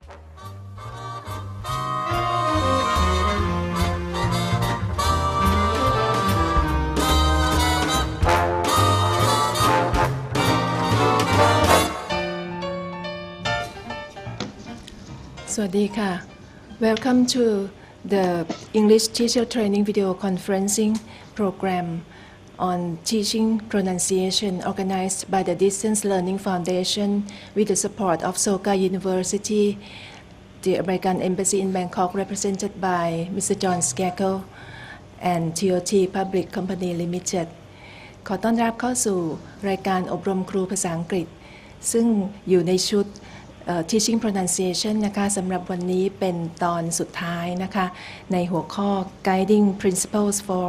สวัสดีค่ะ Welcome to the English Teacher Training Video Conferencing Program on Teaching Pronunciation organized by the Distance Learning Foundation with the support of Soka University, the American Embassy in Bangkok represented by Mr. John Skakel and TOT Public Company Limited ขอต้อนรับเข้าสู่รายการอบรมครูภาษาอังกฤษซึ่งอยู่ในชุดTeaching Pronunciation นะคะสำหรับวันนี้เป็นตอนสุดท้ายนะคะในหัวข้อ Guiding Principles for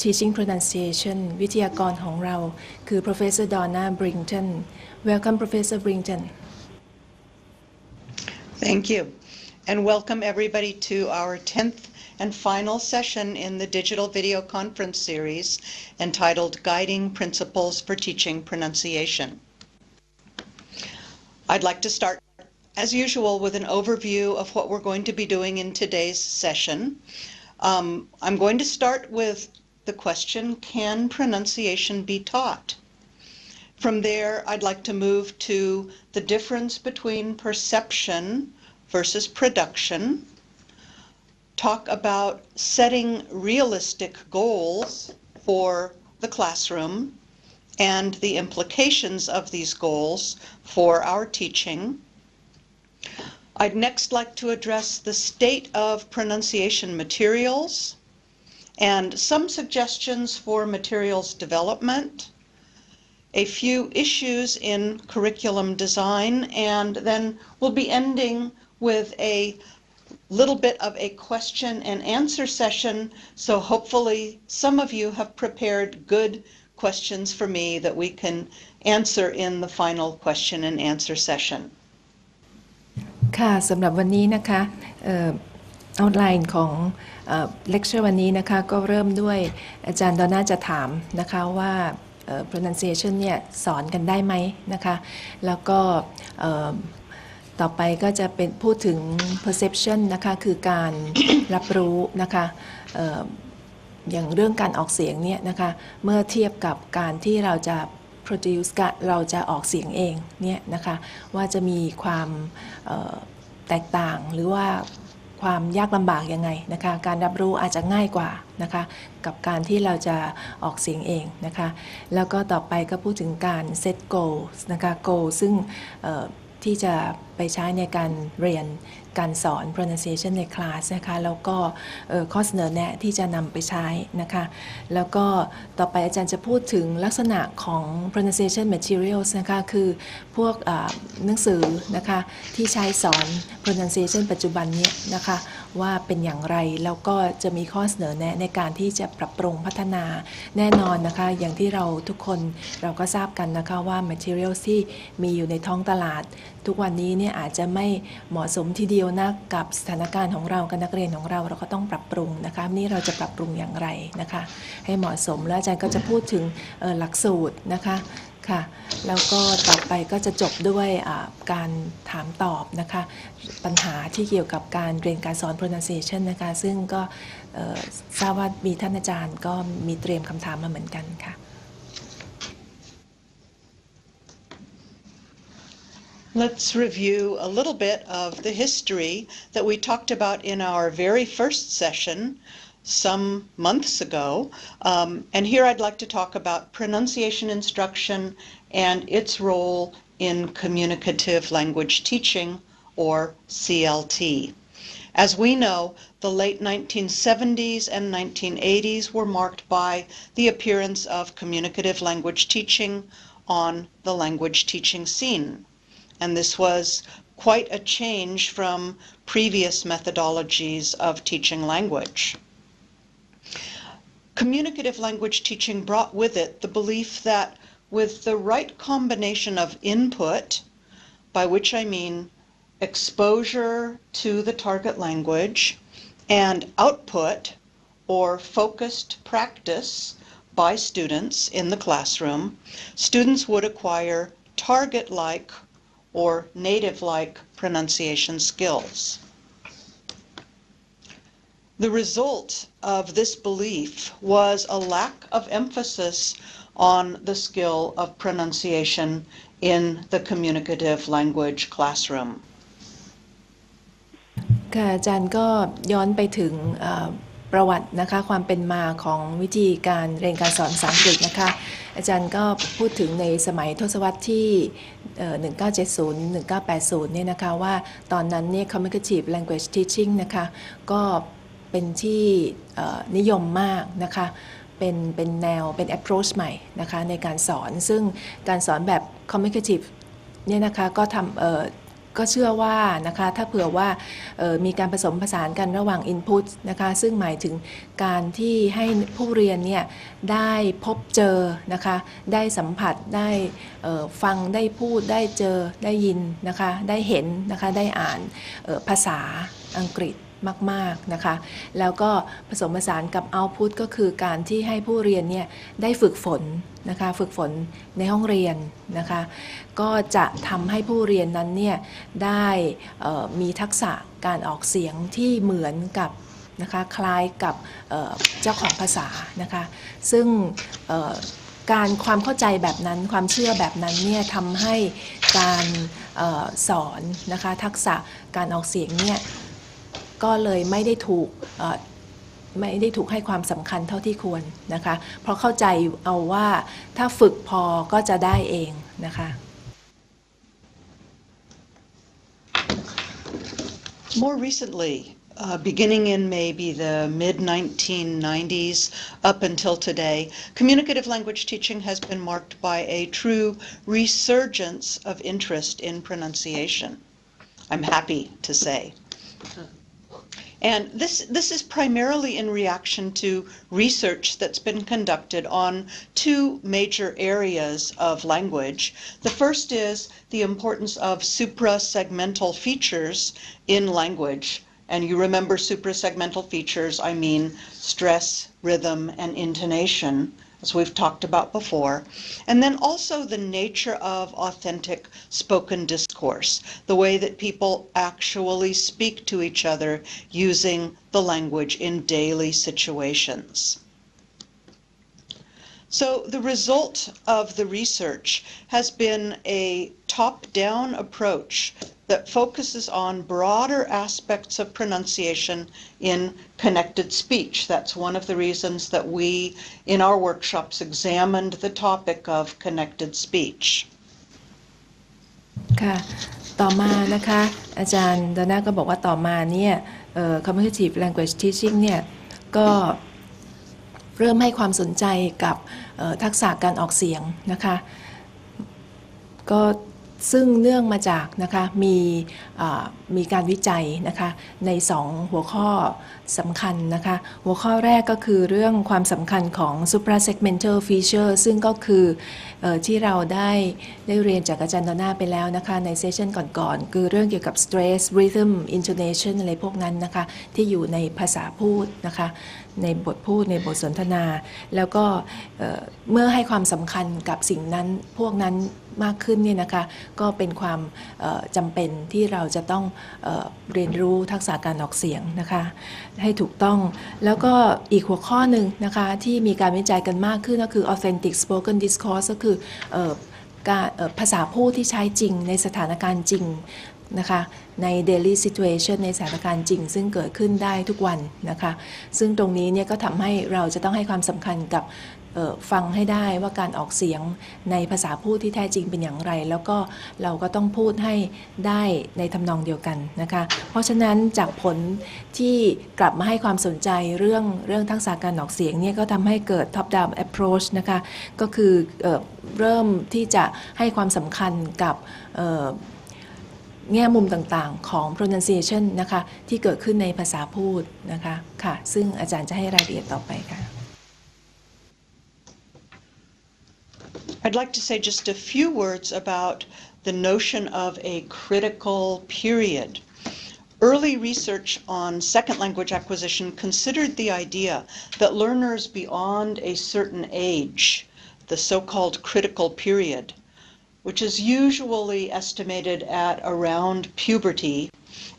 Teaching Pronunciation วิทยากรของเราคือ Professor Donna Brington Welcome Professor Brington Thank you and welcome everybody to our 10th and final session in the digital video conference series entitled Guiding Principles for Teaching Pronunciation. I'd like to start as usual with an overview of what we're going to be doing in today's session. I'm going to start with the question, can pronunciation be taught? From there, I'd like to move to the difference between perception versus production, talk about setting realistic goals for the classroom and the implications of these goals for our teaching. I'd next like to address the state of pronunciation materials and some suggestions for materials development, a few issues in curriculum design, and then we'll be ending with a little bit of a question and answer session, so hopefully some of you have prepared good questions for me that we can answer in the final question and answer session. ค่ะสำหรับวันนี้นะคะเอาไลน์ของเลคเชอร์วันนี้นะคะก็เริ่มด้วยอาจารย์ดอนน่าจะถามนะคะว่า pronunciation เนี่ยสอนกันได้ไหมนะคะแล้วก็ต่อไปก็จะเป็นพูดถึง perception นะคะคือการรับรู้นะคะอย่างเรื่องการออกเสียงเนี่ยนะคะเมื่อเทียบกับการที่เราจะproduce เราจะออกเสียงเองเนี่ยนะคะว่าจะมีความแตกต่างหรือว่าความยากลำบากยังไงนะคะการรับรู้อาจจะง่ายกว่านะคะกับการที่เราจะออกเสียงเองนะคะแล้วก็ต่อไปก็พูดถึงการ set goals นะคะ goal ซึ่งที่จะไปใช้ในการเรียนการสอน pronunciation ในคลาสนะคะแล้วก็ข้อเสนอแนะที่จะนำไปใช้นะคะแล้วก็ต่อไปอาจารย์จะพูดถึงลักษณะของ pronunciation materials นะคะคือพวกหนังสือนะคะที่ใช้สอน pronunciation ปัจจุบันนี้นะคะว่าเป็นอย่างไรแล้วก็จะมีข้อเสนอแนะในการที่จะปรับปรุงพัฒนาแน่นอนนะคะอย่างที่เราทุกคนเราก็ทราบกันนะคะว่า materials ที่มีอยู่ในท้องตลาดทุกวันนี้เนี่ยอาจจะไม่เหมาะสมทีเดียวนักกับสถานการณ์ของเรากับนักเรียนของเราก็ต้องปรับปรุงนะคะนี่เราจะปรับปรุงอย่างไรนะคะให้เหมาะสมแล้วอาจารย์ก็จะพูดถึงหลักสูตรนะคะค่ะแล้วก็ต่อไปก็จะจบด้วยการถามตอบนะคะปัญหาที่เกี่ยวกับการเรียนการสอน pronunciation นะคะซึ่งก็ทราบว่ามีท่านอาจารย์ก็มีเตรียมคำถามมาเหมือนกันค่ะLet's review a little bit of the history that we talked about in our very first session some months ago. And here I'd like to talk about pronunciation instruction and its role in communicative language teaching, or CLT. As we know, the late 1970s and 1980s were marked by the appearance of communicative language teaching on the language teaching scene. And this was quite a change from previous methodologies of teaching language. Communicative language teaching brought with it the belief that with the right combination of input, by which I mean exposure to the target language, and output, or focused practice by students in the classroom, students would acquire target-like or native-like pronunciation skills. The result of this belief was a lack of emphasis on the skill of pronunciation in the communicative language classroom. ค่ะอาจารย์ก็ย้อนไปถึงประวัตินะคะความเป็นมาของวิธีการเรียนการสอนภาษาอังกฤษนะคะอาจารย์ก็พูดถึงในสมัยทศวรรษที่1970-1980เนี่ยนะคะว่าตอนนั้นเนี่ย Communicative Language Teaching นะคะก็เป็นที่นิยมมากนะคะเป็นแนวเป็น approach ใหม่นะคะในการสอนซึ่งการสอนแบบ Communicative เนี่ยนะคะก็ก็เชื่อว่านะคะถ้าเผื่อว่ามีการผสมผสานกันระหว่าง input นะคะซึ่งหมายถึงการที่ให้ผู้เรียนเนี่ยได้พบเจอนะคะได้สัมผัสได้ฟังได้พูดได้เจอได้ยินนะคะได้เห็นนะคะได้อ่านภาษาอังกฤษมากๆนะคะแล้วก็ผสมผสานกับ output ก็คือการที่ให้ผู้เรียนเนี่ยได้ฝึกฝนนะคะฝึกฝนในห้องเรียนนะคะก็จะทำให้ผู้เรียนนั้นเนี่ยได้มีทักษะการออกเสียงที่เหมือนกับนะคะคล้ายกับเจ้าของภาษานะคะซึ่งความเข้าใจแบบนั้นความเชื่อแบบนั้นเนี่ยทำให้การสอนนะคะทักษะการออกเสียงเนี่ยก็เลยไม่ได้ถูกให้ความสำคัญเท่าที่ควรนะคะเพราะเข้าใจเอาว่าถ้าฝึกพอก็จะได้เองนะคะ More recently, beginning in maybe the mid-1990s up until today, communicative language teaching has been marked by a true resurgence of interest in pronunciation, I'm happy to say. And this is primarily in reaction to research that's been conducted on two major areas of language. The first is the importance of suprasegmental features in language. And you remember suprasegmental features, I mean stress, rhythm, and intonation, as we've talked about before. And then also the nature of authentic spoken discourse, the way that people actually speak to each other using the language in daily situations. So the result of the research has been a top-down approach that focuses on broader aspects of pronunciation in connected speech. That's one of the reasons that we, in our workshops, examined the topic of connected speech. ค่ะต่อมานะคะอาจารย์ดาน่าก็บอกว่าต่อมาเนี่ย Communicative Language Teaching เนี่ยก็เริ่มให้ความสนใจกับทักษะการออกเสียงนะคะก็ซึ่งเนื่องมาจากนะคะมีการวิจัยนะคะใน2หัวข้อสำคัญนะคะหัวข้อแรกก็คือเรื่องความสำคัญของ suprasegmental feature ซึ่งก็คือที่เราได้เรียนจากอาจารย์ดอน่าไปแล้วนะคะในเซสชันก่อนๆคือเรื่องเกี่ยวกับ stress rhythm intonation อะไรพวกนั้นนะคะที่อยู่ในภาษาพูดนะคะในบทพูดในบทสนทนาแล้วก็เมื่อให้ความสำคัญกับสิ่งนั้นพวกนั้นมากขึ้นเนี่ยนะคะก็เป็นความจำเป็นที่เราจะต้องเรียนรู้ทักษะการออกเสียงนะคะให้ถูกต้องแล้วก็อีกหัวข้อหนึ่งนะคะที่มีการวิจัยกันมากขึ้นก็คือ authentic spoken discourse ก็คือภาษาพูดที่ใช้จริงในสถานการณ์จริงนะคะใน daily situation ในสถานการณ์จริงซึ่งเกิดขึ้นได้ทุกวันนะคะซึ่งตรงนี้เนี่ยก็ทำให้เราจะต้องให้ความสำคัญกับฟังให้ได้ว่าการออกเสียงในภาษาพูดที่แท้จริงเป็นอย่างไรแล้วก็เราก็ต้องพูดให้ได้ในทำนองเดียวกันนะคะเพราะฉะนั้นจากผลที่กลับมาให้ความสนใจเรื่องทักษะการออกเสียงเนี่ยก็ทำให้เกิด top down approach นะคะก็คือเริ่มที่จะให้ความสำคัญกับแง่มุมต่างๆของ pronunciation นะคะที่เกิดขึ้นในภาษาพูดนะคะค่ะซึ่งอาจารย์จะให้รายละเอียดต่อไปค่ะ I'd like to say just a few words about the notion of a critical period. Early research on second language acquisition considered the idea that learners beyond a certain age, the so-called critical period, which is usually estimated at around puberty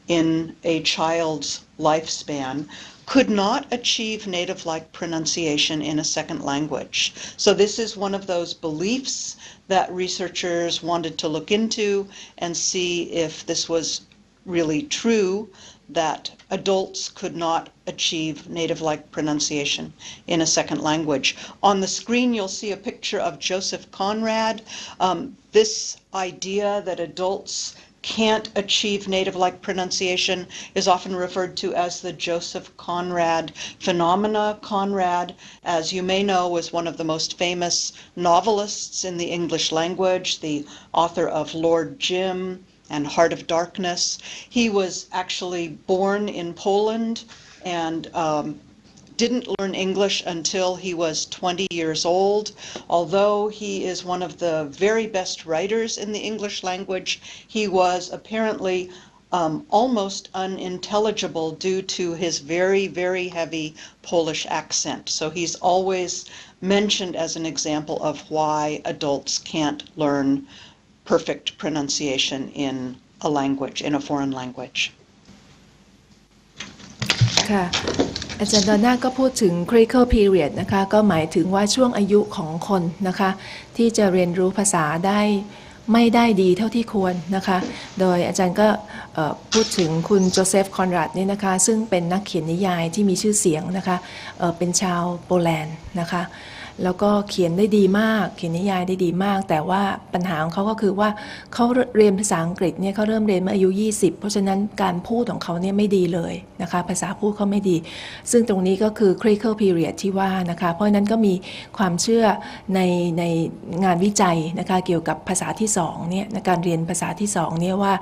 in a child's lifespan, could not achieve native-like pronunciation in a second language. So this is one of those beliefs that researchers wanted to look into and see if this was really true, that adults could not achieve native-like pronunciation in a second language. On the screen, you'll see a picture of Joseph Conrad. This idea that adults can't achieve native-like pronunciation is often referred to as the Joseph Conrad phenomena. Conrad, as you may know, was one of the most famous novelists in the English language, the author of Lord Jim and Heart of Darkness. He was actually born in Poland and didn't learn English until he was 20 years old. Although he is one of the very best writers in the English language, he was apparently almost unintelligible due to his very, very heavy Polish accent. So he's always mentioned as an example of why adults can't learn perfect pronunciation in a language, in a foreign language. ค่ะอาจารย์ดอนน่าก็พูดถึง critical period นะคะก็หมายถึงว่าช่วงอายุของคนนะคะที่จะเรียนรู้ภาษาได้ไม่ได้ดีเท่าที่ควรนะคะโดยอาจารย์ก็พูดถึงคุณโจเซฟคอนราดนี่นะคะซึ่งเป็นนักเขียนนิยายที่มีชื่อเสียงนะคะเป็นชาวโปแลนด์นะคะแล้วก็เขียนได้ดีมากเขียนนิยายได้ดีมากแต่ว่าปัญหาของเขาก็คือว่าเขาเรียนภาษาอังกฤษเนี่ยเขาเริ่มเรียนเมื่ออายุ20เพราะฉะนั้นการพูดของเขาเนี่ยไม่ดีเลยนะคะภาษาพูดเขาไม่ดีซึ่งตรงนี้ก็คือ critical period ที่ว่านะคะเพราะฉะนั้นก็มีความเชื่อในงานวิจัยนะคะเกี่ยวกับภาษาที่2เนี่ยในการเรียนภาษาที่2เนี่ยว่า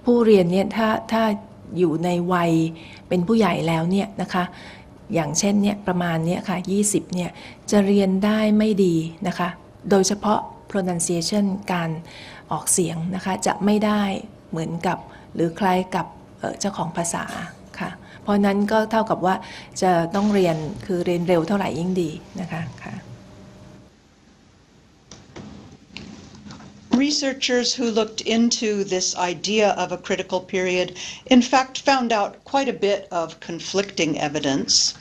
ผู้เรียนเนี่ยถ้าอยู่ในวัยเป็นผู้ใหญ่แล้วเนี่ยนะคะอย่างเช่นเนี่ยประมาณเนี่ยค่ะ20เนี่ยจะเรียนได้ไม่ดีนะคะโดยเฉพาะ pronunciation การออกเสียงนะคะจะไม่ได้เหมือนกับหรือคล้ายกับเจ้าของภาษาค่ะเพราะนั้นก็เท่ากับว่าจะต้องเรียนคือเรียนเร็วเท่าไหร่ยิ่งดีนะคะค่ะResearchers who looked into this idea of a critical period, in fact, found out quite a bit of conflicting evidence.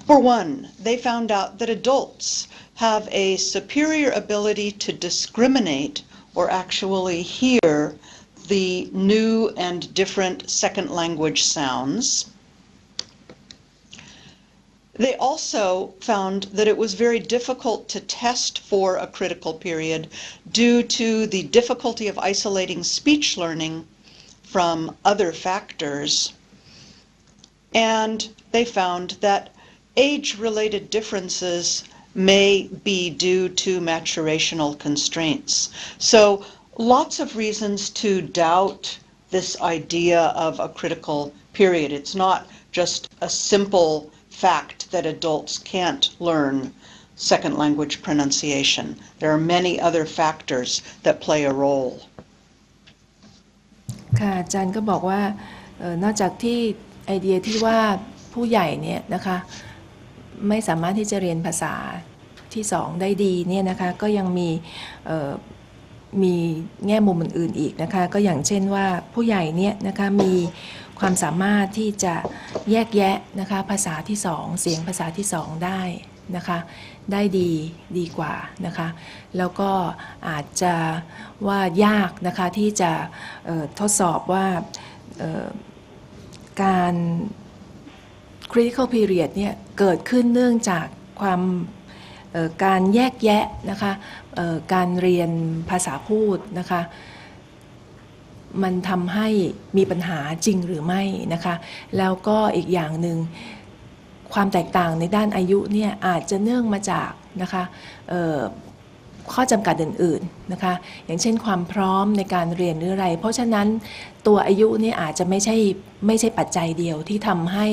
For one, they found out that adults have a superior ability to discriminate or actually hear the new and different second language sounds. They also found that it was very difficult to test for a critical period due to the difficulty of isolating speech learning from other factors. And they found that age-related differences may be due to maturational constraints. So lots of reasons to doubt this idea of a critical period. It's not just a simple fact that adults can't learn second language pronunciation. There are many other factors that play a role. ค่ะอาจารย์ก็บอกว่านอกจากที่ไอเดียที่ว่าผู้ใหญ่เนี่ยนะคะไม่สามารถที่จะเรียนภาษาที่2ได้ดีเนี่ยนะคะก็ยังมีแง่มุมอื่นๆอีกนะคะก็อย่างเช่นว่าผู้ใหญ่เนี่ยนะคะมีความสามารถที่จะแยกแยะนะคะภาษาที่2เสียงภาษาที่2ได้นะคะได้ดีกว่านะคะแล้วก็อาจจะว่ายากนะคะที่จะทดสอบว่าการ critical period เนี่ยเกิดขึ้นเนื่องจากการแยกแยะนะคะการเรียนภาษาพูดนะคะมันทำให้มีปัญหาจริงหรือไม่นะคะแล้วก็อีกอย่างหนึ่งความแตกต่างในด้านอายุเนี่ยอาจจะเนื่องมาจากนะคะข้อจำกัดอื่นๆนะคะอย่างเช่นความพร้อมในการเรียนหรืออะไรเพราะฉะนั้นตัวอายุเนี่ยอาจจะไม่ใช่ปัจจัยเดียวที่ทำให้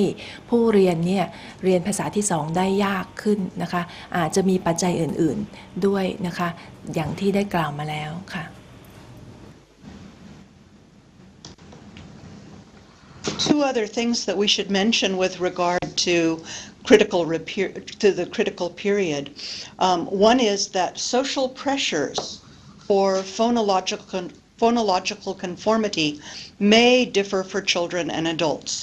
ผู้เรียนเนี่ยเรียนภาษาที่2ได้ยากขึ้นนะคะอาจจะมีปัจจัยอื่นๆด้วยนะคะอย่างที่ได้กล่าวมาแล้วค่ะ Two other things that we should mention with regard to the critical period. One is that social pressures or phonological conformity may differ for children and adults.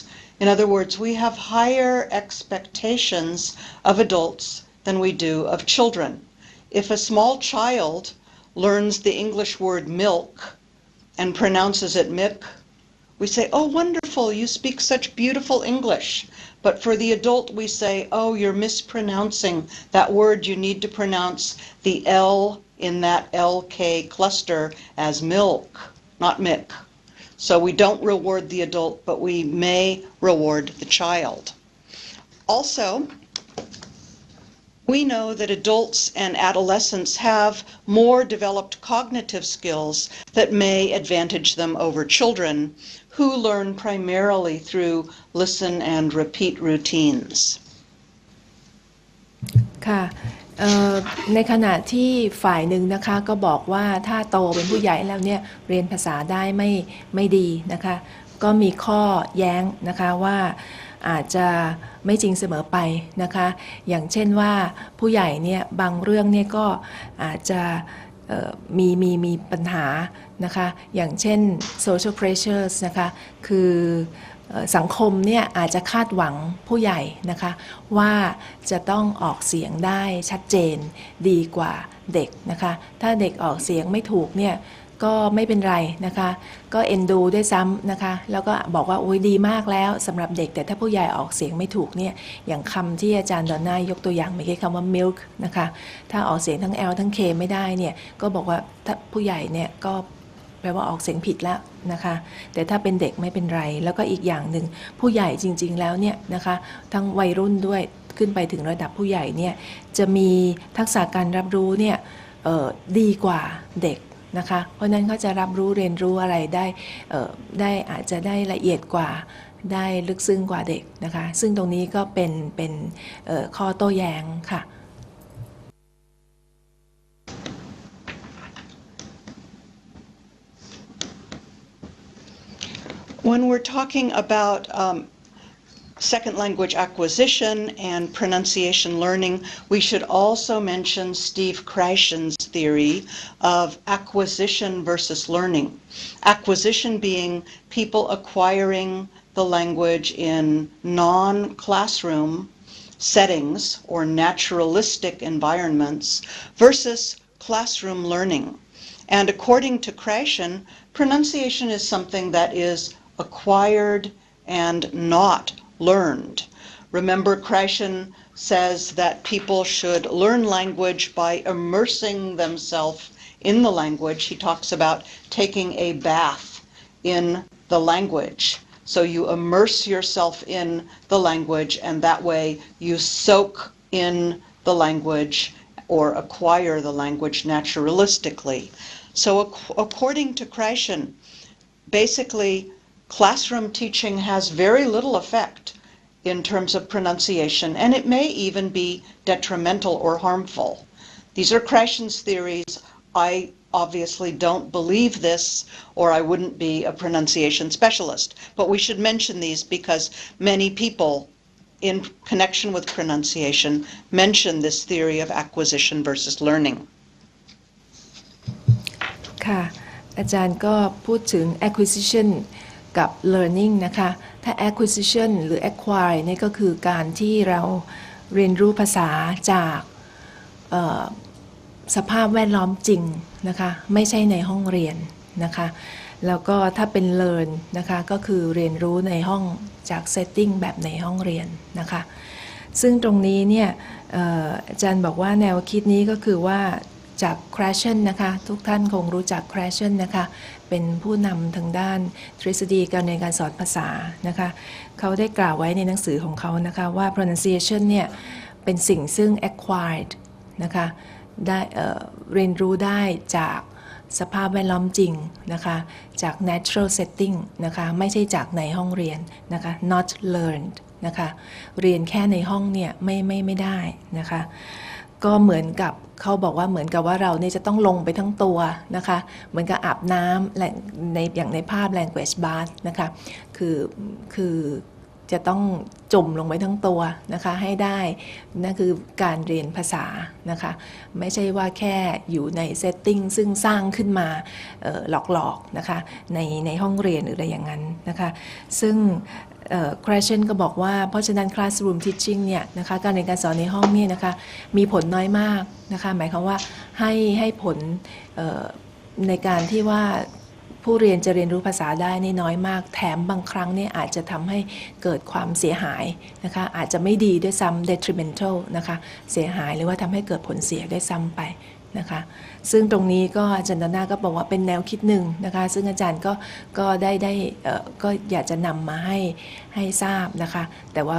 In other words, we have higher expectations of adults than we do of children. If a small child learns the English word milk and pronounces it mick, we say, "Oh, wonderful, you speak such beautiful English." But for the adult, we say, "Oh, you're mispronouncing that word. You need to pronounce the L in that LK cluster as milk, not mick." So we don't reward the adult, but we may reward the child. Also, we know that adults and adolescents have more developed cognitive skills that may advantage them over children who learn primarily through listen and repeat routines. ค่ะในขณะที่ฝ่ายหนึ่งนะคะก็บอกว่าถ้าโตเป็นผู้ใหญ่แล้วเนี่ยเรียนภาษาได้ไม่ดีนะคะก็มีข้อแย้งนะคะว่าอาจจะไม่จริงเสมอไปนะคะอย่างเช่นว่าผู้ใหญ่เนี่ยบางเรื่องเนี่ยก็อาจจะมีปัญหานะคะอย่างเช่น social pressures นะคะคือสังคมเนี่ยอาจจะคาดหวังผู้ใหญ่นะคะว่าจะต้องออกเสียงได้ชัดเจนดีกว่าเด็กนะคะถ้าเด็กออกเสียงไม่ถูกเนี่ยก็ไม่เป็นไรนะคะก็เอ็นดูด้วยซ้ำนะคะแล้วก็บอกว่าโอ้ยดีมากแล้วสำหรับเด็กแต่ถ้าผู้ใหญ่ออกเสียงไม่ถูกเนี่ยอย่างคำที่อาจารย์ดอนน่ายกตัวอย่างเมื่อกี้คำว่า milk นะคะถ้าออกเสียงทั้ง L ทั้ง K ไม่ได้เนี่ยก็บอกว่าถ้าผู้ใหญ่เนี่ยก็แปลว่าออกเสียงผิดแล้วนะคะแต่ถ้าเป็นเด็กไม่เป็นไรแล้วก็อีกอย่างหนึ่งผู้ใหญ่จริงๆแล้วเนี่ยนะคะทั้งวัยรุ่นด้วยขึ้นไปถึงระดับผู้ใหญ่เนี่ยจะมีทักษะการรับรู้เนี่ยดีกว่าเด็กนะคะเพราะนั้นเขาจะรับรู้เรียนรู้อะไรได้อาจจะได้ละเอียดกว่าได้ลึกซึ้งกว่าเด็กนะคะซึ่งตรงนี้ก็เป็นข้อโต้แย้งค่ะ When we're talking about second language acquisition and pronunciation learning, we should also mention Steve Kreishen's theory of acquisition versus learning. Acquisition being people acquiring the language in non-classroom settings or naturalistic environments versus classroom learning. And according to Kreishen, pronunciation is something that is acquired and not learned. Remember, Kreishen says that people should learn language by immersing themselves in the language. He talks about taking a bath in the language. So you immerse yourself in the language, and that way you soak in the language or acquire the language naturalistically. So according to Kreishen, basically, classroom teaching has very little effect in terms of pronunciation, and it may even be detrimental or harmful. These are Kreishen's theories. I obviously don't believe this, or I wouldn't be a pronunciation specialist. But we should mention these because many people in connection with pronunciation mention this theory of acquisition versus learning. ค่ะอาจารย์ก็พูดถึง acquisition กับ learning นะคะถ้า acquisition หรือ acquire นี่ก็คือการที่เราเรียนรู้ภาษาจากสภาพแวดล้อมจริงนะคะไม่ใช่ในห้องเรียนนะคะแล้วก็ถ้าเป็น learn นะคะก็คือเรียนรู้ในห้องจาก setting แบบในห้องเรียนนะคะซึ่งตรงนี้เนี่ยอาจารย์บอกว่าแนวคิดนี้ก็คือว่าจาก Kreishen นะคะทุกท่านคงรู้จัก Kreishen นะคะเป็นผู้นำทางด้านทฤษฎีการเรียนการสอนภาษานะคะเขาได้กล่าวไว้ในหนังสือของเขานะคะว่า pronunciation เนี่ยเป็นสิ่งซึ่ง acquired นะคะได้เรียนรู้ได้จากสภาพแวดล้อมจริงนะคะจาก natural setting นะคะไม่ใช่จากในห้องเรียนนะคะ not learned นะคะเรียนแค่ในห้องเนี่ยไม่ได้นะคะก็เหมือนกับเขาบอกว่าเหมือนกับว่าเราเนี่ยจะต้องลงไปทั้งตัวนะคะเหมือนกับอาบน้ำในอย่างในภาพ language bath นะคะคือ จะต้องจุ่มลงไปทั้งตัวนะคะให้ได้นั่นคือการเรียนภาษานะคะไม่ใช่ว่าแค่อยู่ในเซตติ้งซึ่งสร้างขึ้นมาหลอกๆนะคะในห้องเรียนหรืออะไรอย่างนั้นนะคะซึ่งคราเชนก็บอกว่าเพราะฉะนั้น classroom teaching เนี่ยนะคะการเรียนการสอนในห้องเนี่ยนะคะมีผลน้อยมากนะคะหมายความว่าให้ผลในการที่ว่าผู้เรียนจะเรียนรู้ภาษาได้นี่น้อยมากแถมบางครั้งเนี่ยอาจจะทำให้เกิดความเสียหายนะคะอาจจะไม่ดีด้วยซ้ำ detrimental นะคะเสียหายหรือว่าทำให้เกิดผลเสียด้วยซ้ำไปนะคะซึ่งตรงนี้ก็อาจารย์ดาน่าก็บอกว่าเป็นแนวคิดหนึ่งนะคะซึ่งอาจารย์ก็ได้ก็อยากจะนำมาให้ทราบนะคะแต่ว่า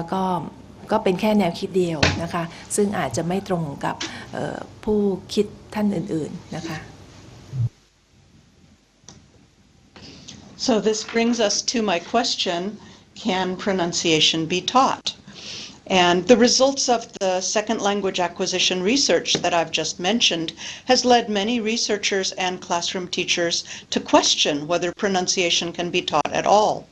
ก็เป็นแค่แนวคิดเดียวนะคะซึ่งอาจจะไม่ตรงกับผู้คิดท่านอื่นๆนะคะ So this brings us to my question, can pronunciation be taught? And the results of the second language acquisition research that I've just mentioned has led many researchers and classroom teachers to question whether pronunciation can be taught at all.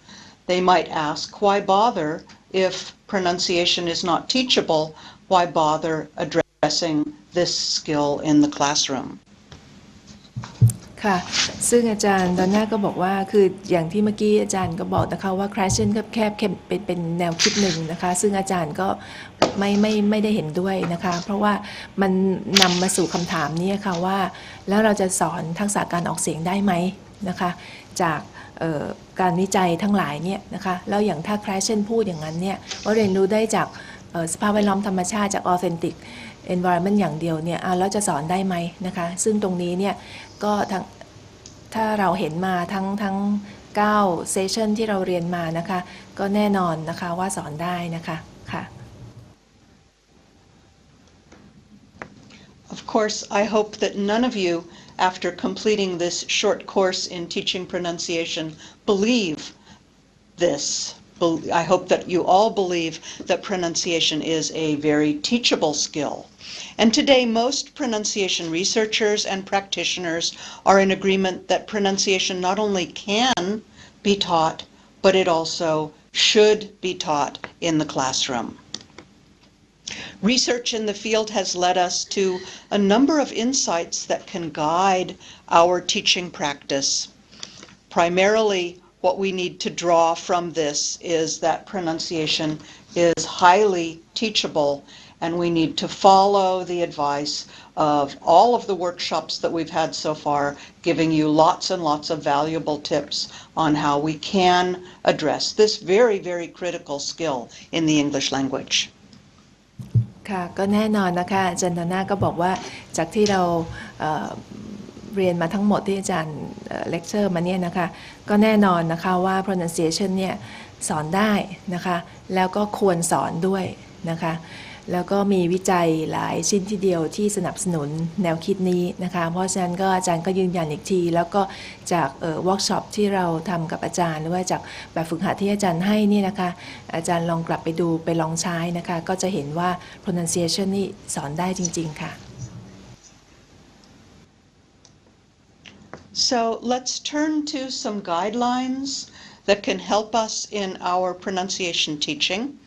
They might ask, why bother if pronunciation is not teachable? Why bother addressing this skill in the classroom? ค่ะซึ่งอาจารย์ดอนน่าก็บอกว่าคืออย่างที่เมื่อกี้อาจารย์ก็บอกนะคะว่า creation แคบเป็นแนวคิดหนึ่งนะคะซึ่งอาจารย์ก็ไม่ได้เห็นด้วยนะคะเพราะว่ามันนำมาสู่คำถามนี้ค่ะว่าแล้วเราจะสอนทักษะการออกเสียงได้ไหมนะคะจากการวิจัยทั้งหลายเนี่ยนะคะแล้วอย่างถ้า creation พูดอย่างนั้นเนี่ยว่าเรียนรู้ได้จากสภาพแวดล้อมธรรมชาติจาก authentic environment อย่างเดียวเนี่ยแล้วจะสอนได้ไหมนะคะซึ่งตรงนี้เนี่ยก็ถ้าเราเห็นมาทั้ง9เซสชันที่เราเรียนมานะคะก็แน่นอนนะคะว่าสอนได้นะคะค่ะ Of course, I hope that none of you, after completing this short course in teaching pronunciation, believe this. I hope that you all believe that pronunciation is a very teachable skill. And today, most pronunciation researchers and practitioners are in agreement that pronunciation not only can be taught, but it also should be taught in the classroom. Research in the field has led us to a number of insights that can guide our teaching practice. Primarily, what we need to draw from this is that pronunciation is highly teachable, and we need to follow the advice of all of the workshops that we've had so far, giving you lots and lots of valuable tips on how we can address this very, very critical skill in the English language. ค่ะก็แน่นอนนะคะอาจารย์ดาน่าก็บอกว่าจากที่เราเรียนมาทั้งหมดที่อาจารย์เลคเชอร์มาเนี่ยนะคะก็แน่นอนนะคะว่า pronunciation เนี่ยสอนได้นะคะแล้วก็ควรสอนด้วยนะคะแล้วก็มีวิจัยหลายชิ้นทีเดียวที่สนับสนุนแนวคิดนี้นะคะเพราะฉะนั้นก็อาจารย์ก็ยืนยันอีกทีแล้วก็จากเวิร์กช็อปที่เราทำกับอาจารย์หรือว่าจากแบบฝึกหัดที่อาจารย์ให้นี่นะคะอาจารย์ลองกลับไปดูไปลองใช้นะคะก็จะเห็นว่า pronunciation นี่สอนได้จริงๆค่ะ So let's turn to some guidelines that can help us in our pronunciation teaching.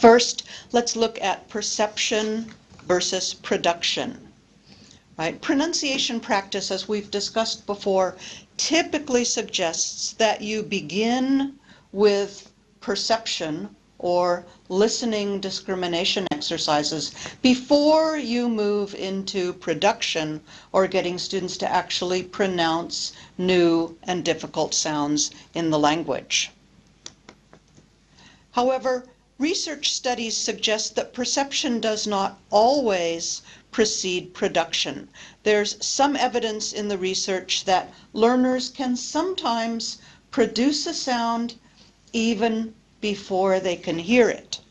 First, let's look at perception versus production. Right? Pronunciation practice, as we've discussed before, typically suggests that you begin with perception or listening discrimination exercises before you move into production or getting students to actually pronounce new and difficult sounds in the language. However, research studies suggest that perception does not always precede production. There's some evidence in the research that learners can sometimes produce a sound even before they can hear it.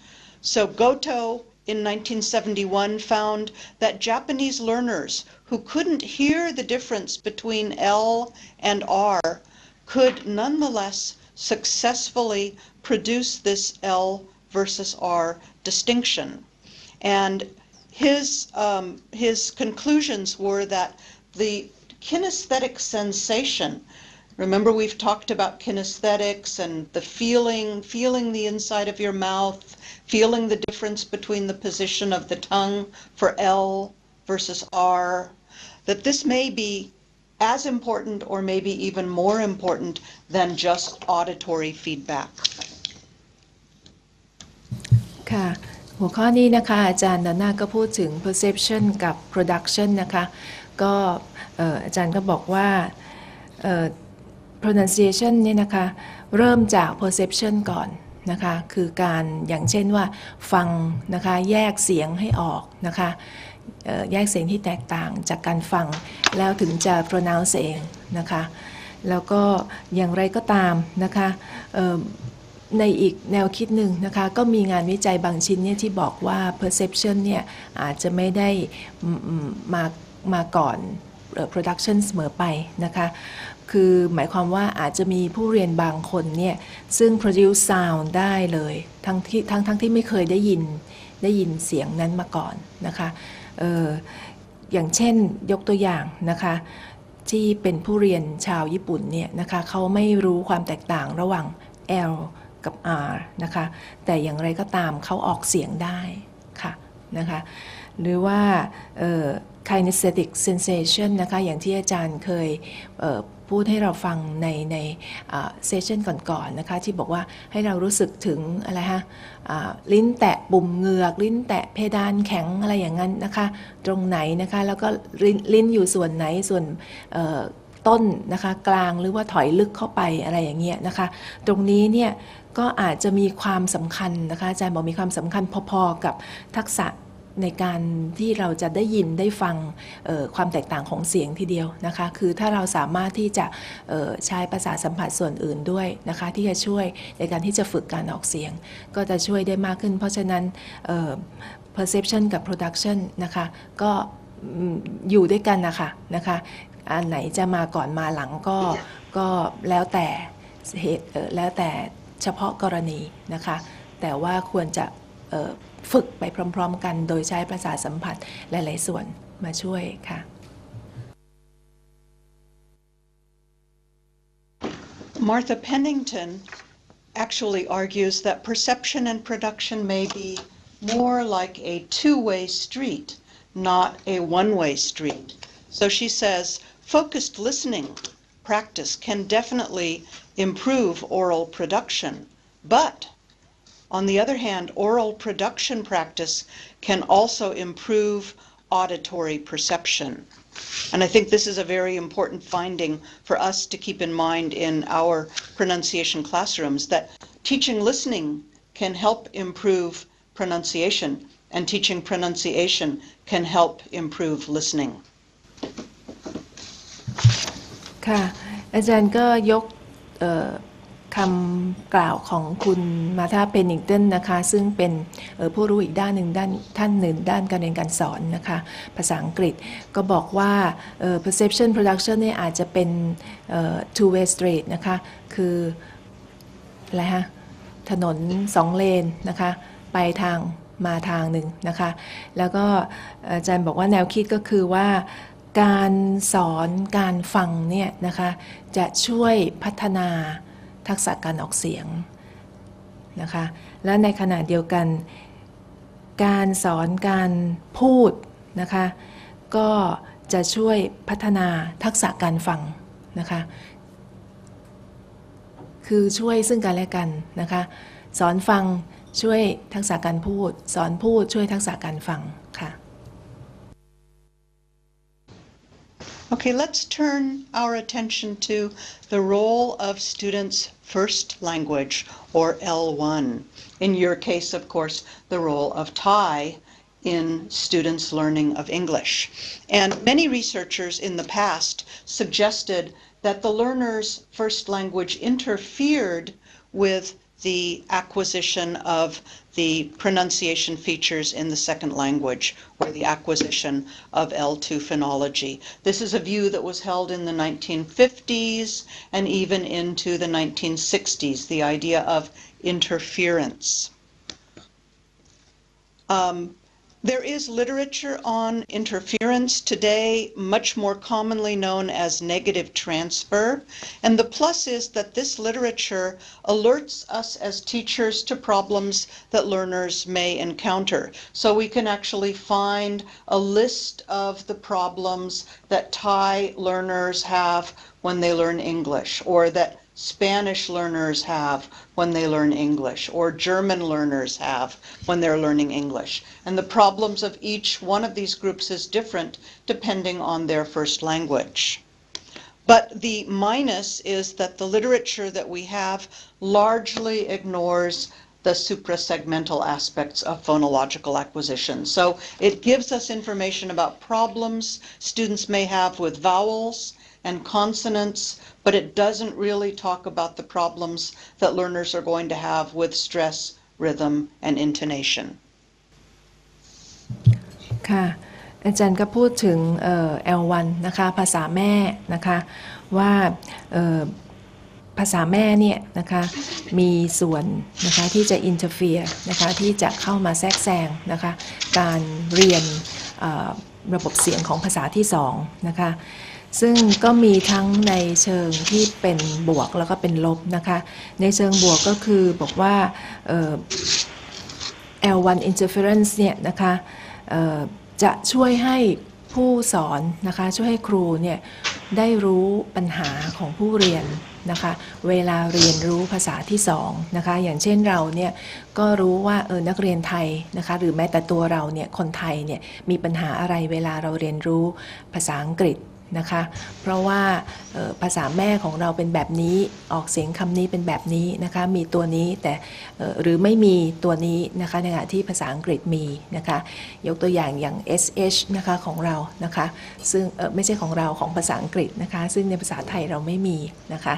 So Goto in 1971 found that Japanese learners who couldn't hear the difference between L and R could nonetheless successfully produce this L versus R distinction. And his conclusions were that the kinesthetic sensation Remember, we've talked about kinesthetics and the feeling the inside of your mouth, feeling the difference between the position of the tongue for L versus R, that this may be as important or maybe even more important than just auditory feedback. ค่ะหัวข้อนี้นะคะอาจารย์ดาน่าก็พูดถึง perception กับ production นะคะก็อาจารย์ก็บอกว่าpronunciation เนี่ยนะคะเริ่มจาก perception ก่อนนะคะคือการอย่างเช่นว่าฟังนะคะแยกเสียงให้ออกนะคะแยกเสียงที่แตกต่างจากการฟังแล้วถึงจะ pronounce เองนะคะแล้วก็อย่างไรก็ตามนะคะในอีกแนวคิดหนึ่งนะคะก็มีงานวิจัยบางชิ้นเนี่ยที่บอกว่า perception เนี่ยอาจจะไม่ได้มาก่อน production เสมอไปนะคะคือหมายความว่าอาจจะมีผู้เรียนบางคนเนี่ยซึ่ง produce sound ได้เลยทั้งที่ไม่เคยได้ยินเสียงนั้นมาก่อนนะคะอย่างเช่นยกตัวอย่างนะคะที่เป็นผู้เรียนชาวญี่ปุ่นเนี่ยนะคะเขาไม่รู้ความแตกต่างระหว่าง L กับ R นะคะแต่อย่างไรก็ตามเขาออกเสียงได้ค่ะนะคะหรือว่าkinesthetic sensation นะคะอย่างที่อาจารย์เคยพูดให้เราฟังในเซสชันก่อนๆนะคะที่บอกว่าให้เรารู้สึกถึงอะไรฮะลิ้นแตะปุ่มเหงือกลิ้นแตะเพดานแข็งอะไรอย่างนั้นนะคะตรงไหนนะคะแล้วก็ลิ้นอยู่ส่วนไหนส่วนต้นนะคะกลางหรือว่าถอยลึกเข้าไปอะไรอย่างเงี้ยนะคะตรงนี้เนี่ยก็อาจจะมีความสำคัญนะคะอาจารย์บอกมีความสำคัญพอๆกับทักษะในการที่เราจะได้ยินได้ฟังความแตกต่างของเสียงทีเดียวนะคะคือถ้าเราสามารถที่จะใช้ประสาทสัมผัสส่วนอื่นด้วยนะคะที่จะช่วยในการที่จะฝึกการออกเสียงก็จะช่วยได้มากขึ้นเพราะฉะนั้นperception กับ production นะคะก็อยู่ด้วยกันนะคะอันไหนจะมาก่อนมาหลังก็แล้วแต่เหตุแล้วแต่เฉพาะกรณีนะคะแต่ว่าควรจะฝึกไปพร้อมๆกันโดยใช้ประสาทสัมผัสหลายๆส่วนมาช่วยค่ะ Martha Pennington actually argues that perception and production may be more like a two-way street, not a one-way street. So she says, focused listening practice can definitely improve oral production, but on the other hand, oral production practice can also improve auditory perception. And I think this is a very important finding for us to keep in mind in our pronunciation classrooms, that teaching listening can help improve pronunciation, and teaching pronunciation can help improve listening. ค่ะอาจารย์ก็ยกคำกล่าวของคุณมาธาเพนนิงตันนะคะซึ่งเป็นผู้รู้อีกด้านหนึ่งท่านหนึ่งด้านการเรียนการสอนนะคะภาษาอังกฤษก็บอกว่าperception production เนี่ยอาจจะเป็นtwo way street นะคะคืออะไรฮะถนน2เลนนะคะไปทางมาทางหนึ่งนะคะแล้วก็อาจารย์บอกว่าแนวคิดก็คือว่าการสอนการฟังเนี่ยนะคะจะช่วยพัฒนาทักษะการออกเสียงนะคะและในขณะเดียวกันการสอนการพูดนะคะก็จะช่วยพัฒนาทักษะการฟังนะคะคือช่วยซึ่งกันและกันนะคะสอนฟังช่วยทักษะการพูดสอนพูดช่วยทักษะการฟังค่ะ Okay, let's turn our attention to the role of students' first language, or L1. In your case, of course, the role of Thai in students' learning of English. And many researchers in the past suggested that the learner's first language interfered with the acquisition of the pronunciation features in the second language, or the acquisition of L2 phonology. This is a view that was held in the 1950s and even into the 1960s, the idea of interference. There is literature on interference today, much more commonly known as negative transfer. And the plus is that this literature alerts us as teachers to problems that learners may encounter. So we can actually find a list of the problems that Thai learners have when they learn English, or that Spanish learners have when they learn English, or German learners have when they're learning English. And the problems of each one of these groups is different depending on their first language. But the minus is that the literature that we have largely ignores the suprasegmental aspects of phonological acquisition. So it gives us information about problems students may have with vowels and consonants, but it doesn't really talk about the problems that learners are going to have with stress, rhythm, and intonation. ค่ะอาจารย์ก็พูดถึงL1 นะคะภาษาแม่นะคะว่าภาษาแม่เนี่ยนะคะมีส่วนนะคะที่จะ interfere นะคะที่จะเข้ามาแทรกแซงนะคะการเรียนระบบเสียงของภาษาที่2นะคะซึ่งก็มีทั้งในเชิงที่เป็นบวกแล้วก็เป็นลบนะคะในเชิงบวกก็คือบอกว่า L1 interference เนี่ยนะคะจะช่วยให้ผู้สอนนะคะช่วยให้ครูเนี่ยได้รู้ปัญหาของผู้เรียนนะคะเวลาเรียนรู้ภาษาที่2นะคะอย่างเช่นเราเนี่ยก็รู้ว่านักเรียนไทยนะคะหรือแม้แต่ตัวเราเนี่ยคนไทยเนี่ยมีปัญหาอะไรเวลาเราเรียนรู้ภาษาอังกฤษนะคะเพราะว่าภาษาแม่ของเราเป็นแบบนี้ออกเสียงคำนี้เป็นแบบนี้นะคะมีตัวนี้แต่หรือไม่มีตัวนี้นะคะในขณะที่ภาษาอังกฤษมีนะคะยกตัวอย่าง sh นะคะของเรานะคะซึ่งไม่ใช่ของเราของภาษาอังกฤษนะคะซึ่งในภาษาไทยเราไม่มีนะคะ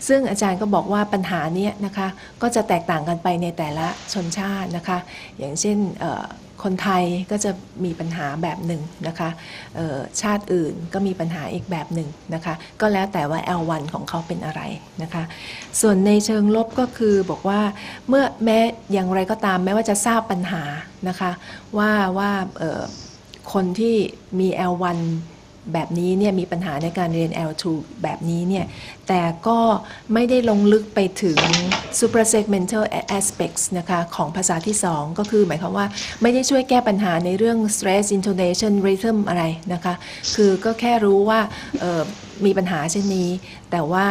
ซึ่งอาจารย์ก็บอกว่าปัญหานี้นะคะก็จะแตกต่างกันไปในแต่ละชนชาตินะคะอย่างเช่นคนไทยก็จะมีปัญหาแบบหนึ่งนะคะชาติอื่นก็มีปัญหาอีกแบบหนึ่งนะคะก็แล้วแต่ว่า L1 ของเขาเป็นอะไรนะคะส่วนในเชิงลบก็คือบอกว่าเมื่อแม้อย่างไรก็ตามแม้ว่าจะทราบปัญหานะคะว่าคนที่มี L1 แบบนี้เนี่ยมีปัญหาในการเรียน L2 แบบนี้เนี่ยแต่ก็ไม่ได้ลงลึกไปถึง suprasegmental aspects นะคะของภาษาที่2ก็คือหมายความว่าไม่ได้ช่วยแก้ปัญหาในเรื่อง stress intonation rhythm อะไรนะคะคือก็แค่รู้ว่ามีปัญหาเช่นนี้แต่ว่า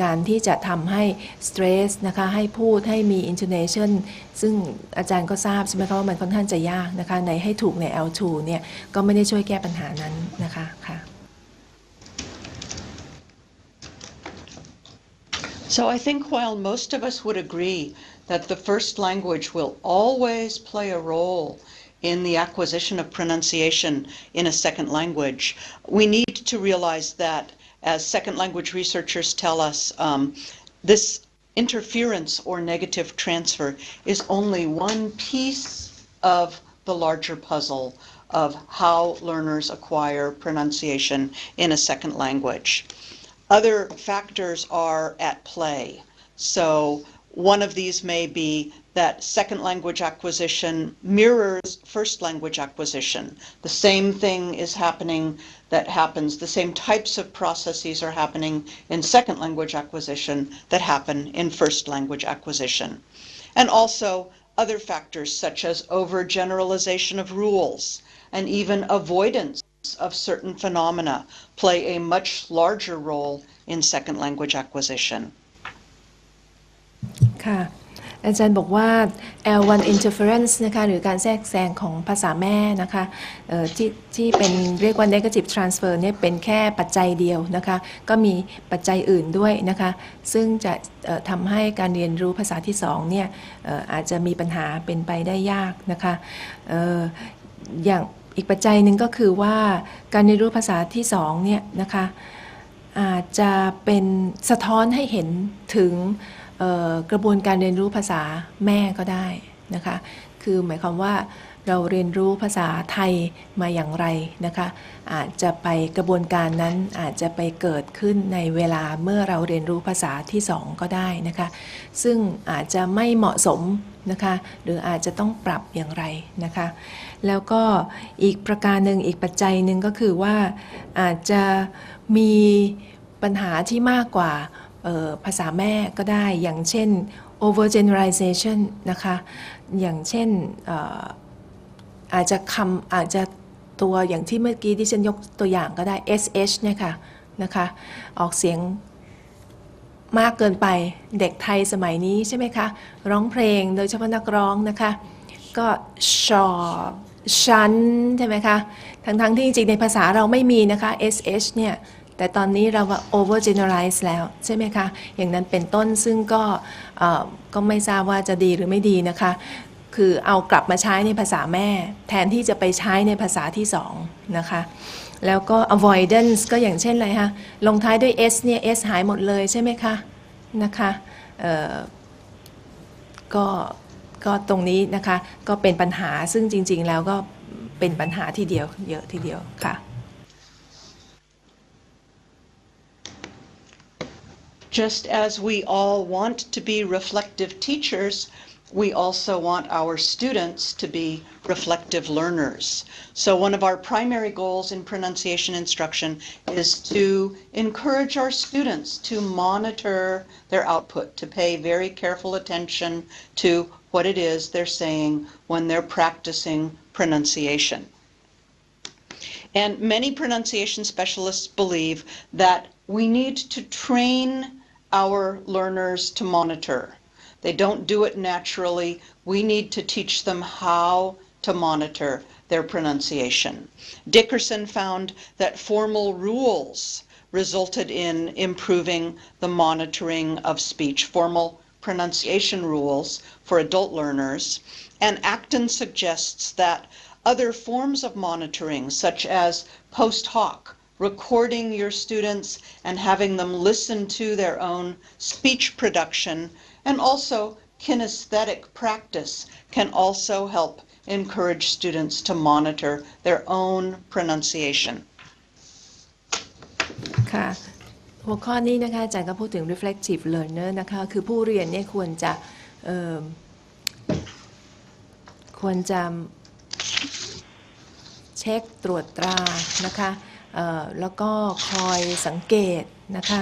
การที่จะทำให้ stress นะคะให้พูดให้มี intonation ซึ่งอาจารย์ก็ทราบใช่ไหมคะว่ามันค่อนข้างจะยากนะคะในให้ถูกใน L2 เนี่ยก็ไม่ได้ช่วยแก้ปัญหานั้นนะคะค่ะ So I think while most of us would agree that the first language will always play a role in the acquisition of pronunciation in a second language, we need to realize that, as second language researchers tell us, this interference or negative transfer is only one piece of the larger puzzle of how learners acquire pronunciation in a second language. Other factors are at play. So one of these may be that second language acquisition mirrors first language acquisition. The same thing is happening that happens, the same types of processes are happening in second language acquisition that happen in first language acquisition. And also other factors such as overgeneralization of rules and even avoidance of certain phenomena play a much larger role in second language acquisition. ค่ะอาจารย์บอกว่า L1 interference นะคะหรือการแทรกแซงของภาษาแม่นะคะที่เป็นเรียกว่า negative transfer เนี่ยเป็นแค่ปัจจัยเดียวนะคะก็มีปัจจัยอื่นด้วยนะคะซึ่งจะทำให้การเรียนรู้ภาษาที่2เนี่ยอาจจะมีปัญหาเป็นไปได้ยากนะคะอย่างอีกปัจจัยหนึ่งก็คือว่าการเรียนรู้ภาษาที่2เนี่ยนะคะอาจจะเป็นสะท้อนให้เห็นถึงกระบวนการเรียนรู้ภาษาแม่ก็ได้นะคะคือหมายความว่า เราเรียนรู้ภาษาไทยมาอย่างไรนะคะอาจจะไปกระบวนการนั้นอาจจะไปเกิดขึ้นในเวลาเมื่อเราเรียนรู้ภาษาที่สองก็ได้นะคะซึ่งอาจจะไม่เหมาะสมนะคะหรืออาจจะต้องปรับอย่างไรนะคะแล้วก็อีกประการหนึ่งอีกปัจจัยหนึ่งก็คือว่าอาจจะมีปัญหาที่มากกว่าภาษาแม่ก็ได้อย่างเช่น overgeneralization นะคะอย่างเช่นอาจจะตัวอย่างที่เมื่อกี้ที่ฉันยกตัวอย่างก็ได้ sh เนี่ยค่ะนะคะออกเสียงมากเกินไปเด็กไทยสมัยนี้ใช่ไหมคะร้องเพลงโดยเฉพาะนักร้องนะคะก็ชอชันใช่ไหมคะทั้งที่จริงๆในภาษาเราไม่มีนะคะ sh เนี่ยแต่ตอนนี้เราว่า over generalize แล้วใช่ไหมคะอย่างนั้นเป็นต้นซึ่งก็ไม่ทราบว่าจะดีหรือไม่ดีนะคะคือเอากลับมาใช้ในภาษาแม่แทนที่จะไปใช้ในภาษาที่สองนะคะแล้วก็ avoidance ก็อย่างเช่นอะไรคะลงท้ายด้วย s เนี่ย s หายหมดเลยใช่ไหมคะนะคะก็ตรงนี้นะคะก็เป็นปัญหาซึ่งจริงๆแล้วก็เป็นปัญหาทีเดียวเยอะทีเดียวค่ะ Just as we all want to be reflective teachers, we also want our students to be reflective learners. So one of our primary goals in pronunciation instruction is to encourage our students to monitor their output, to pay very careful attention to what it is they're saying when they're practicing pronunciation. And many pronunciation specialists believe that we need to train our learners to monitor. They don't do it naturally. We need to teach them how to monitor their pronunciation. Dickerson found that formal rules resulted in improving the monitoring of speech, formal pronunciation rules for adult learners. And Acton suggests that other forms of monitoring, such as post hoc, recording your students and having them listen to their own speech production, and also kinesthetic practice can also help encourage students to monitor their own pronunciation. ค่ะหัวข้อนี้นะคะอาจารย์ก็พูดถึง reflective learner นะคะคือผู้เรียนเนี่ยควรจะเช็คตรวจตรานะคะแล้วก็คอยสังเกตนะคะ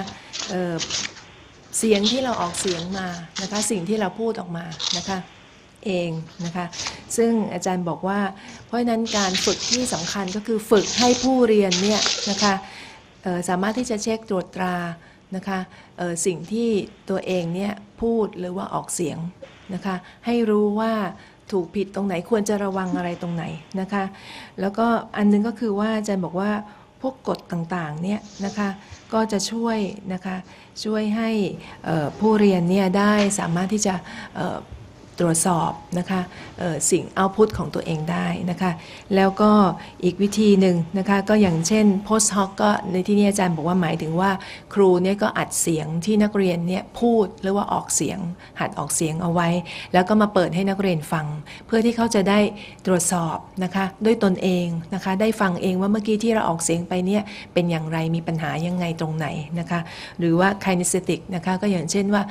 เสียงที่เราออกเสียงมานะคะสิ่งที่เราพูดออกมานะคะเองนะคะซึ่งอาจารย์บอกว่าเพราะฉะนั้นการฝึกที่สำคัญก็คือฝึกให้ผู้เรียนเนี่ยนะคะสามารถที่จะเช็คตรวจตรานะคะสิ่งที่ตัวเองเนี่ยพูดหรือว่าออกเสียงนะคะให้รู้ว่าถูกผิดตรงไหนควรจะระวังอะไรตรงไหนนะคะแล้วก็อันนึงก็คือว่าอาจารย์บอกว่าพวกกฎต่างๆเนี่ยนะคะก็จะช่วยนะคะช่วยให้ผู้เรียนเนี่ยได้สามารถที่จะตรวจสอบนะคะสิ่งเอาต์พุตของตัวเองได้นะคะแล้วก็อีกวิธีหนึ่งนะคะก็อย่างเช่น post hoc ก็ในที่นี้อาจารย์บอกว่าหมายถึงว่าครูเนี่ยก็อัดเสียงที่นักเรียนเนี่ยพูดหรือว่าออกเสียงหัดออกเสียงเอาไว้แล้วก็มาเปิดให้นักเรียนฟังเพื่อที่เขาจะได้ตรวจสอบนะคะด้วยตนเองนะคะได้ฟังเองว่าเมื่อกี้ที่เราออกเสียงไปเนี่ยเป็นอย่างไรมีปัญหายังไงตรงไหนนะคะหรือว่า kinesthetic นะคะก็อย่างเช่นว่า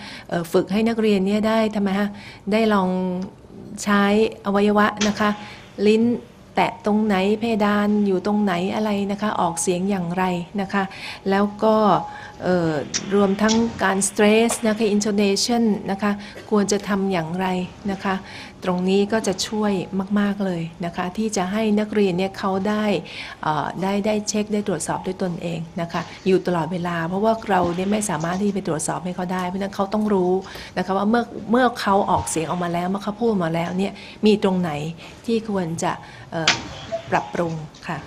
ฝึกให้นักเรียนเนี่ยได้ทำไมฮะได้ลองใช้อวัยวะนะคะลิ้นแตะตรงไหนเพดานอยู่ตรงไหนอะไรนะคะออกเสียงอย่างไรนะคะแล้วก็รวมทั้งการ stress นะคะ intonation นะคะควรจะทำอย่างไรนะคะตรงนี้ก็จะช่วยมากๆเลยนะคะที่จะให้นักเรียนเนี่ยเขาได้เช็คได้ตรวจสอบด้วยตนเองนะคะอยู่ตลอดเวลาเพราะว่าเราเนี่ยไม่สามารถที่ไปตรวจสอบให้เขาได้เพราะฉะนั้นเขาต้องรู้นะคะว่าเมื่อเขาออกเสียงออกมาแล้วเมื่อเขาพูดมาแล้วเนี่ยมีตรงไหนที่ควรจะปรับปรุงค่ะ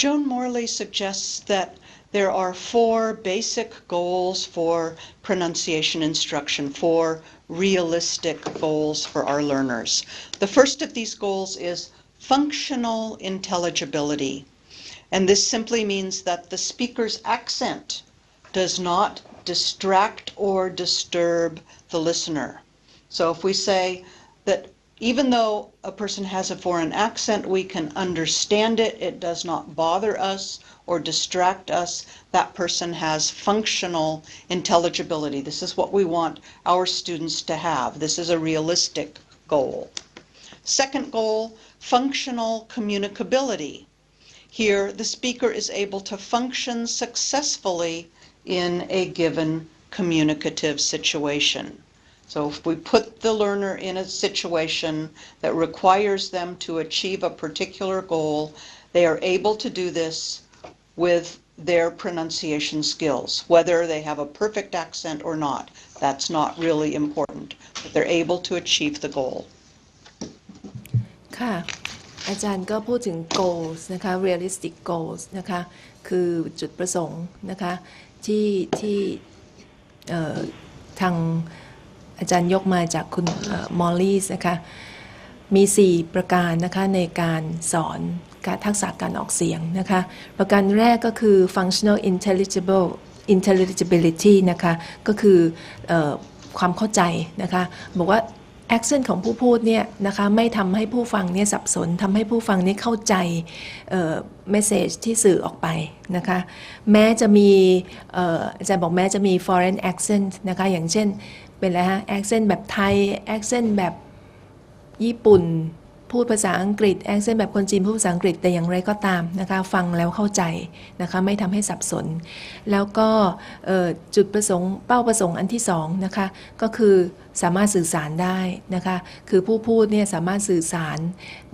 Joan Morley suggests that there are 4 basic goals for pronunciation instruction, 4 realistic goals for our learners. The first of these goals is functional intelligibility. And this simply means that the speaker's accent does not distract or disturb the listener. So if we say that even though a person has a foreign accent, we can understand it, it does not bother us or distract us, that person has functional intelligibility. This is what we want our students to have. This is a realistic goal. Second goal, functional communicability. Here, the speaker is able to function successfully in a given communicative situation. So if we put the learner in a situation that requires them to achieve a particular goal, they are able to do this with their pronunciation skills. Whether they have a perfect accent or not, that's not really important, but they're able to achieve the goal. ค่ะอาจารย์ก็พูดถึง goals นะคะ realistic goals นะคะคือจุดประสงค์นะคะที่ทางอาจารย์ยกมาจากคุณมอลลี่นะคะมี4ประการนะคะในการสอนทักษะการออกเสียงนะคะประการแรกก็คือ functional intelligibility นะคะก็คือความเข้าใจนะคะบอกว่าaccent ของผู้พูดเนี่ยนะคะไม่ทำให้ผู้ฟังเนี่ยสับสนทำให้ผู้ฟังเนี่ยเข้าใจmessage ที่สื่อออกไปนะคะแม้จะมีอาจารย์บอกแม้จะมี foreign accent นะคะอย่างเช่นเป็นอะไรฮะ accent แบบไทย accent แบบญี่ปุ่นพูดภาษาอังกฤษ accent แบบคนจีนพูดภาษาอังกฤษแต่อย่างไรก็ตามนะคะฟังแล้วเข้าใจนะคะไม่ทำให้สับสนแล้วก็จุดประสงค์เป้าประสงค์อันที่2นะคะก็คือสามารถสื่อสารได้นะคะคือผู้พูดเนี่ยสามารถสื่อสาร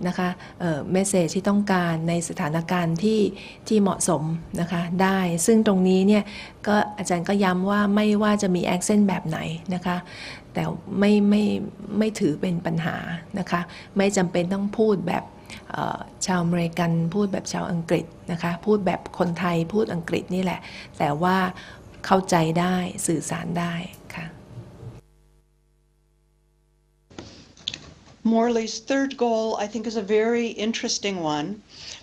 นะคะเมสเสจที่ต้องการในสถานการณ์ที่เหมาะสมนะคะได้ซึ่งตรงนี้เนี่ยก็อาจารย์ก็ย้ำว่าไม่ว่าจะมี accent แบบไหนนะคะแต่ไม่ถือเป็นปัญหานะคะไม่จำเป็นต้องพูดแบบชาวอเมริกันพูดแบบชาวอังกฤษนะคะพูดแบบคนไทยพูดอังกฤษนี่แหละแต่ว่าเข้าใจได้สื่อสารได้ค่ะ Morley's third goal, I think, is a very interesting one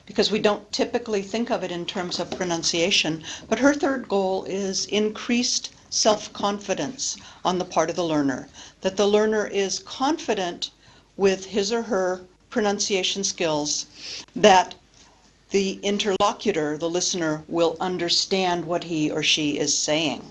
because we don't typically think of it in terms of pronunciation, but her third goal is increased self-confidence on the part of the learner, that the learner is confident with his or her pronunciation skills, that the interlocutor, the listener, will understand what he or she is saying.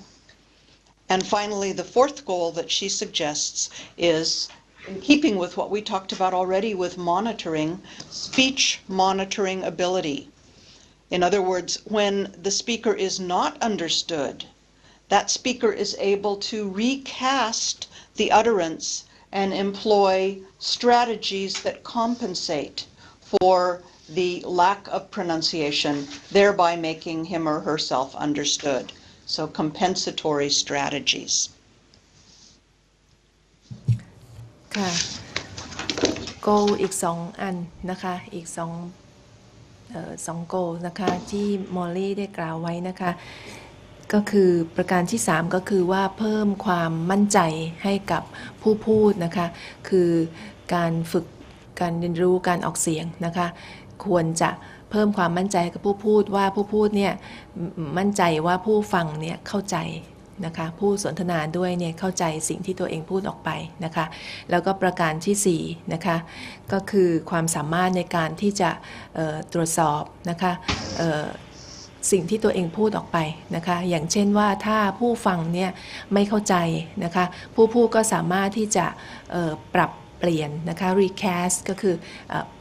And finally, the fourth goal that she suggests is, in keeping with what we talked about already with monitoring, speech monitoring ability. In other words, when the speaker is not understood, that speaker is able to recast the utterance and employ strategies that compensate for the lack of pronunciation, thereby making him or herself understood. So compensatory strategies. ค่ะ goal อีก2อันนะคะอีก2 goal นะคะที่มอลลี่ได้กล่าวไว้นะคะก็คือประการที่3ก็คือว่าเพิ่มความมั่นใจให้กับผู้พูดนะคะคือการฝึกการเรียนรู้การออกเสียงนะคะควรจะเพิ่มความมั่นใจกับผู้พูดว่าผู้พูดเนี่ยมั่นใจว่าผู้ฟังเนี่ยเข้าใจนะคะผู้สนทนาด้วยเนี่ยเข้าใจสิ่งที่ตัวเองพูดออกไปนะคะแล้วก็ประการที่4นะคะก็คือความสามารถในการที่จะตรวจสอบนะคะสิ่งที่ตัวเองพูดออกไปนะคะอย่างเช่นว่าถ้าผู้ฟังเนี่ยไม่เข้าใจนะคะผู้พูดก็สามารถที่จะปรับเปลี่ยนนะคะ recast ก็คือ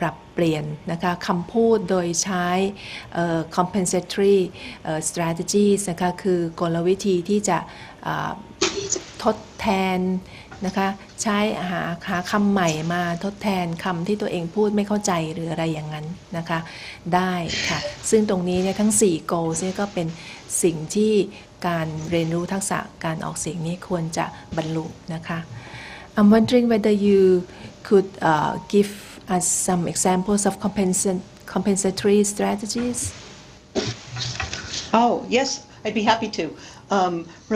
ปรับเปลี่ยนนะคะคำพูดโดยใช้ compensatory strategies นะคะคือกลวิธีที่จะทดแทนนะคะใช้หาคำใหม่มาทดแทนคำที่ตัวเองพูดไม่เข้าใจหรืออะไรอย่างนั้นนะคะได้ค่ะซึ่งตรงนี้เนี่ยทั้ง4 goals เนี่ยก็เป็นสิ่งที่การเรียนรู้ทักษะการออกเสียงนี้ควรจะบรรลุนะคะ I'm wondering whether you could give us some examples of compensatory strategies. Oh, yes, I'd be happy to.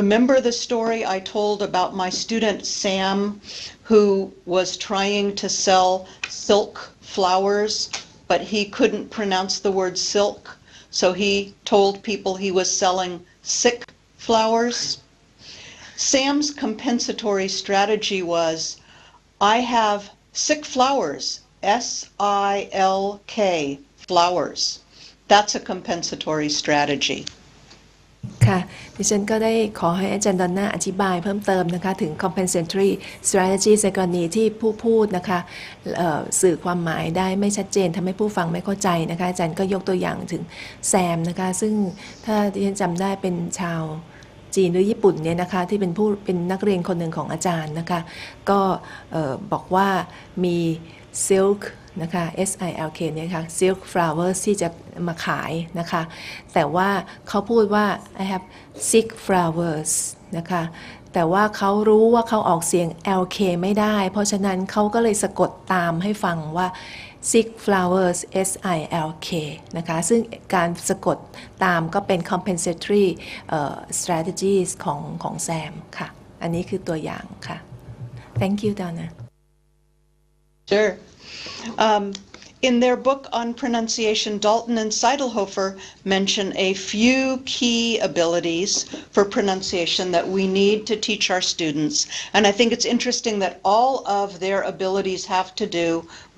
Remember the story I told about my student Sam, who was trying to sell silk flowers, but he couldn't pronounce the word silk, so he told people he was selling sick flowers? Sam's compensatory strategy was, I have sick flowers, S-I-L-K, flowers. That's a compensatory strategy. ค่ะดิฉันก็ได้ขอให้อาจารย์ดอนน่าอธิบายเพิ่มเติมนะคะถึง compensatory strategy ในกรณีที่ผู้พูดนะคะสื่อความหมายได้ไม่ชัดเจนทำให้ผู้ฟังไม่เข้าใจนะคะอาจารย์ก็ยกตัวอย่างถึงแซมนะคะซึ่งถ้าดิฉันจำได้เป็นชาวจีนหรือญี่ปุ่นเนี่ยนะคะที่เป็นนักเรียนคนหนึ่งของอาจารย์นะคะก็บอกว่ามี silk นะคะ SILK เนี่ยค่ะ silk flowers ที่จะมาขายนะคะแต่ว่าเขาพูดว่า I have sick flowers นะคะแต่ว่าเขารู้ว่าเขาออกเสียง LK ไม่ได้เพราะฉะนั้นเขาก็เลยสะกดตามให้ฟังว่า sick flowers SILK นะคะซึ่งการสะกดตามก็เป็น compensatory strategies ของแซมค่ะอันนี้คือตัวอย่างค่ะ Thank you Donna Sure. In their book on pronunciation, Dalton and Seidelhofer mention a few key abilities for pronunciation that we need to teach our students. And I think it's interesting that all of their abilities have to do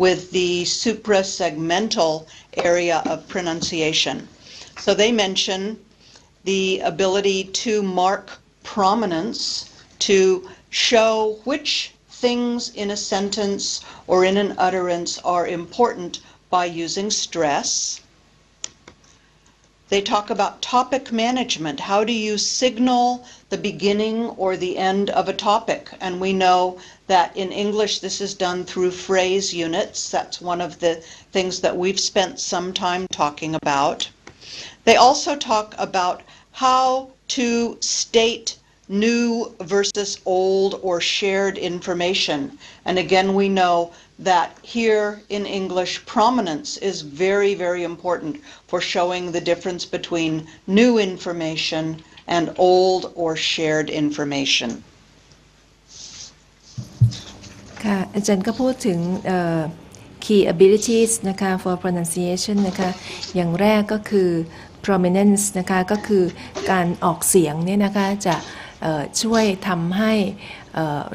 with the suprasegmental area of pronunciation. So they mention the ability to mark prominence, to show which things in a sentence or in an utterance are important by using stress. They talk about topic management. How do you signal the beginning or the end of a topic? And we know that in English this is done through phrase units. That's one of the things that we've spent some time talking about. They also talk about how to state new versus old or shared information. And again, we know that here in English, prominence is very, very important for showing the difference between new information and old or shared information. ค่ะอาจารย์ก็พูดถึงkey abilities นะคะ for pronunciation นะคะอย่างแรกก็คือ prominence นะคะก็คือการออกเสียงเนี่ยนะคะจะช่วยทำให้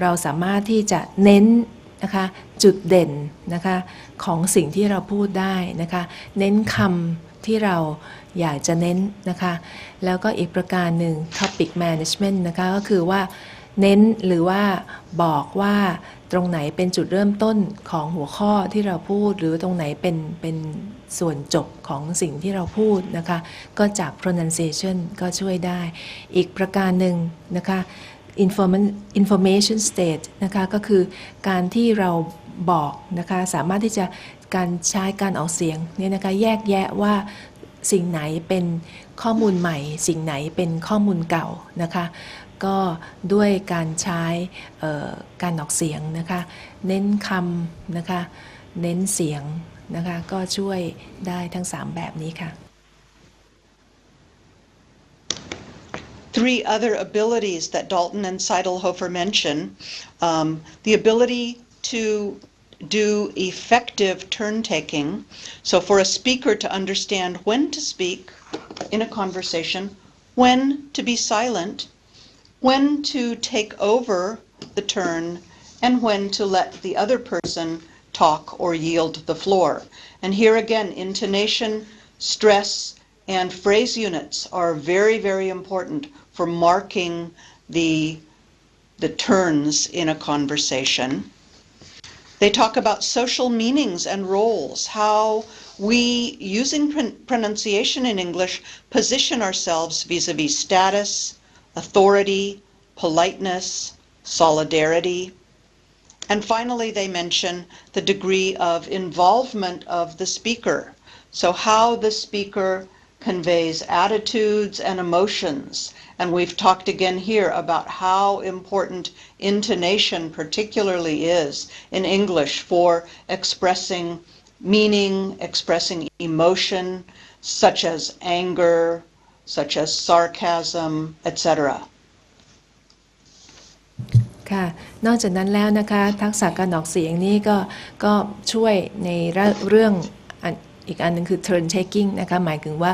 เราสามารถที่จะเน้นนะคะจุดเด่นนะคะของสิ่งที่เราพูดได้นะคะเน้นคำที่เราอยากจะเน้นนะคะแล้วก็อีกประการหนึ่ง topic management นะคะก็คือว่าเน้นหรือว่าบอกว่าตรงไหนเป็นจุดเริ่มต้นของหัวข้อที่เราพูดหรือตรงไหนเป็นส่วนจบของสิ่งที่เราพูดนะคะก็จาก pronunciation ก็ช่วยได้อีกประการหนึ่งนะคะ information state นะคะก็คือการที่เราบอกนะคะสามารถที่จะการใช้การออกเสียงเนี่ยนะคะแยกแยะว่าสิ่งไหนเป็นข้อมูลใหม่สิ่งไหนเป็นข้อมูลเก่านะคะก็ด้วยการใช้การออกเสียงนะคะเน้นคำนะคะเน้นเสียงนะคะก็ช่วยได้ทั้ง3แบบนี้ค่ะ Three other abilities that Dalton and Seidelhofer mention, the ability to do effective turn-taking. So for a speaker to understand when to speak in a conversation, when to be silent, when to take over the turn, and when to let the other person talk or yield the floor. And here again, intonation, stress, and phrase units are very, very important for marking the turns in a conversation. They talk about social meanings and roles, how we, using pronunciation in English, position ourselves vis-a-vis status, authority, politeness, solidarity. And finally, they mention the degree of involvement of the speaker. So how the speaker conveys attitudes and emotions. And we've talked again here about how important intonation particularly is in English for expressing meaning, expressing emotion, such as anger, such as sarcasm, etc. ค่ะนอกจากนั้นแล้วนะคะทักษะการออกเสียงนี่ก็ช่วยในเรื่องอีกอันนึงคือ turn taking นะคะหมายถึงว่า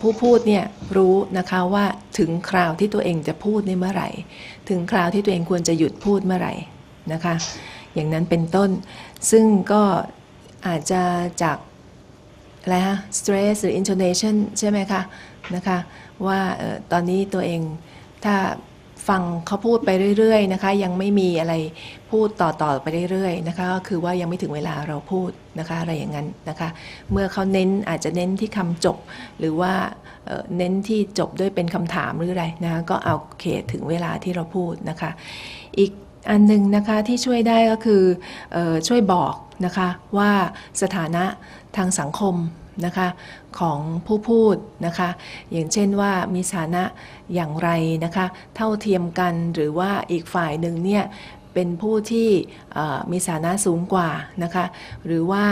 ผู้พูดเนี่ยรู้นะคะว่าถึงคราวที่ตัวเองจะพูดในเมื่อไหร่ถึงคราวที่ตัวเองควรจะหยุดพูดเมื่อไหร่นะคะ อย่างนั้นเป็นต้นซึ่งก็อาจจะจากอะไรฮะ stress หรือ intonation ใช่ไหมคะนะคะว่าตอนนี้ตัวเองถ้าฟังเขาพูดไปเรื่อยๆนะคะยังไม่มีอะไรพูดต่อไปเรื่อยๆนะคะก็คือว่ายังไม่ถึงเวลาเราพูดนะคะอะไรอย่างนั้นนะคะเมื่อเขาอาจจะเน้นที่คำจบหรือว่าเน้นที่จบด้วยเป็นคำถามหรืออะไรนะคะก็เอาเขตถึงเวลาที่เราพูดนะคะอีกอันหนึ่งนะคะที่ช่วยได้ก็คือช่วยบอกนะคะว่าสถานะทางสังคมนะคะของผู้พูดนะคะอย่างเช่นว่ามีสถานะอย่างไรนะคะเท่าเทียมกันหรือว่าอีกฝ่ายหนึ่งเนี่ยเป็นผู้ที่มีสถานะสูงกว่านะคะหรือว่า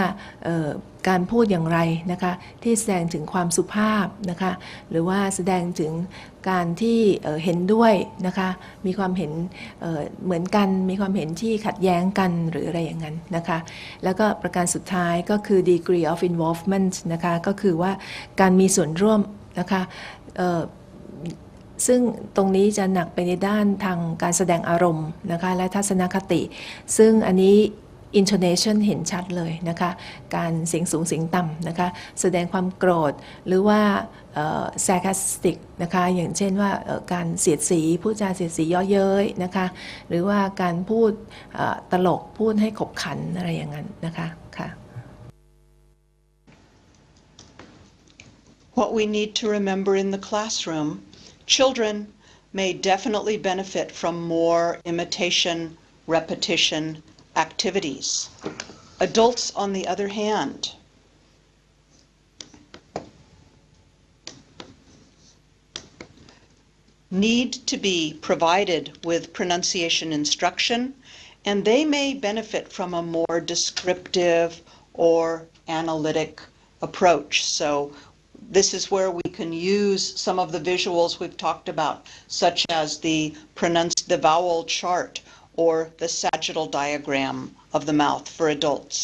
การพูดอย่างไรนะคะที่แสดงถึงความสุภาพนะคะหรือว่าแสดงถึงการที่เห็นด้วยนะคะมีความเห็นเหมือนกันมีความเห็นที่ขัดแย้งกันหรืออะไรอย่างนั้นนะคะแล้วก็ประการสุดท้ายก็คือ degree of involvement นะคะก็คือว่าการมีส่วนร่วมนะคะซึ่งตรงนี้จะหนักไปในด้านทางการแสดงอารมณ์นะคะและทัศนคติซึ่งอันนี้ intonation เห็นชัดเลยนะคะการเสียงสูงเสียงต่ำนะคะแสดงความโกรธหรือว่าsarcastic นะคะอย่างเช่นว่าการเสียดสีพูดจาเสียดสีย่อเย้ยนะคะหรือว่าการพูดตลกพูดให้ขบขันอะไรอย่างนั้นนะคะค่ะ What we need to remember in the classroom, children may definitely benefit from more imitation, repetition activities. Adults, on the other hand, need to be provided with pronunciation instruction, and they may benefit from a more descriptive or analytic approach. So this is where we can use some of the visuals we've talked about, such as the vowel chart or the sagittal diagram of the mouth for adults.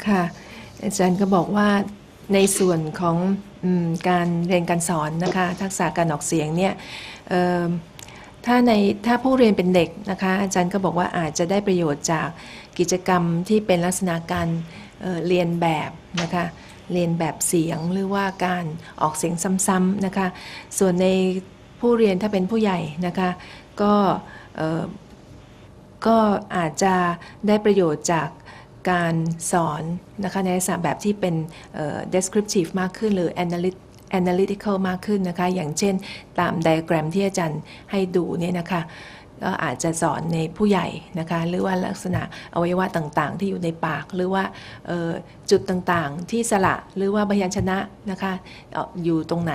ค่ะอาจารย์ก็บอกว่าในส่วนของการเรียนการสอนนะคะทักษะการออกเสียงเนี่ยถ้าผู้เรียนเป็นเด็กนะคะอาจารย์ก็บอกว่าอาจจะได้ประโยชน์จากกิจกรรมที่เป็นลักษณะการเรียนแบบนะคะเรียนแบบเสียงหรือว่าการออกเสียงซ้ำๆนะคะส่วนในผู้เรียนถ้าเป็นผู้ใหญ่นะคะก็อาจจะได้ประโยชน์จากการสอนนะคะในลักษณะแบบที่เป็นdescriptive มากขึ้นหรือ analytical มากขึ้นนะคะอย่างเช่นตามไดอะแกรมที่อาจารย์ให้ดูเนี่ยนะคะก็อาจจะสอนในผู้ใหญ่นะคะหรือว่าลักษณะอวัยวะต่างๆที่อยู่ในปากหรือว่าจุดต่างๆที่สระหรือว่าพยัญชนะนะคะอยู่ตรงไหน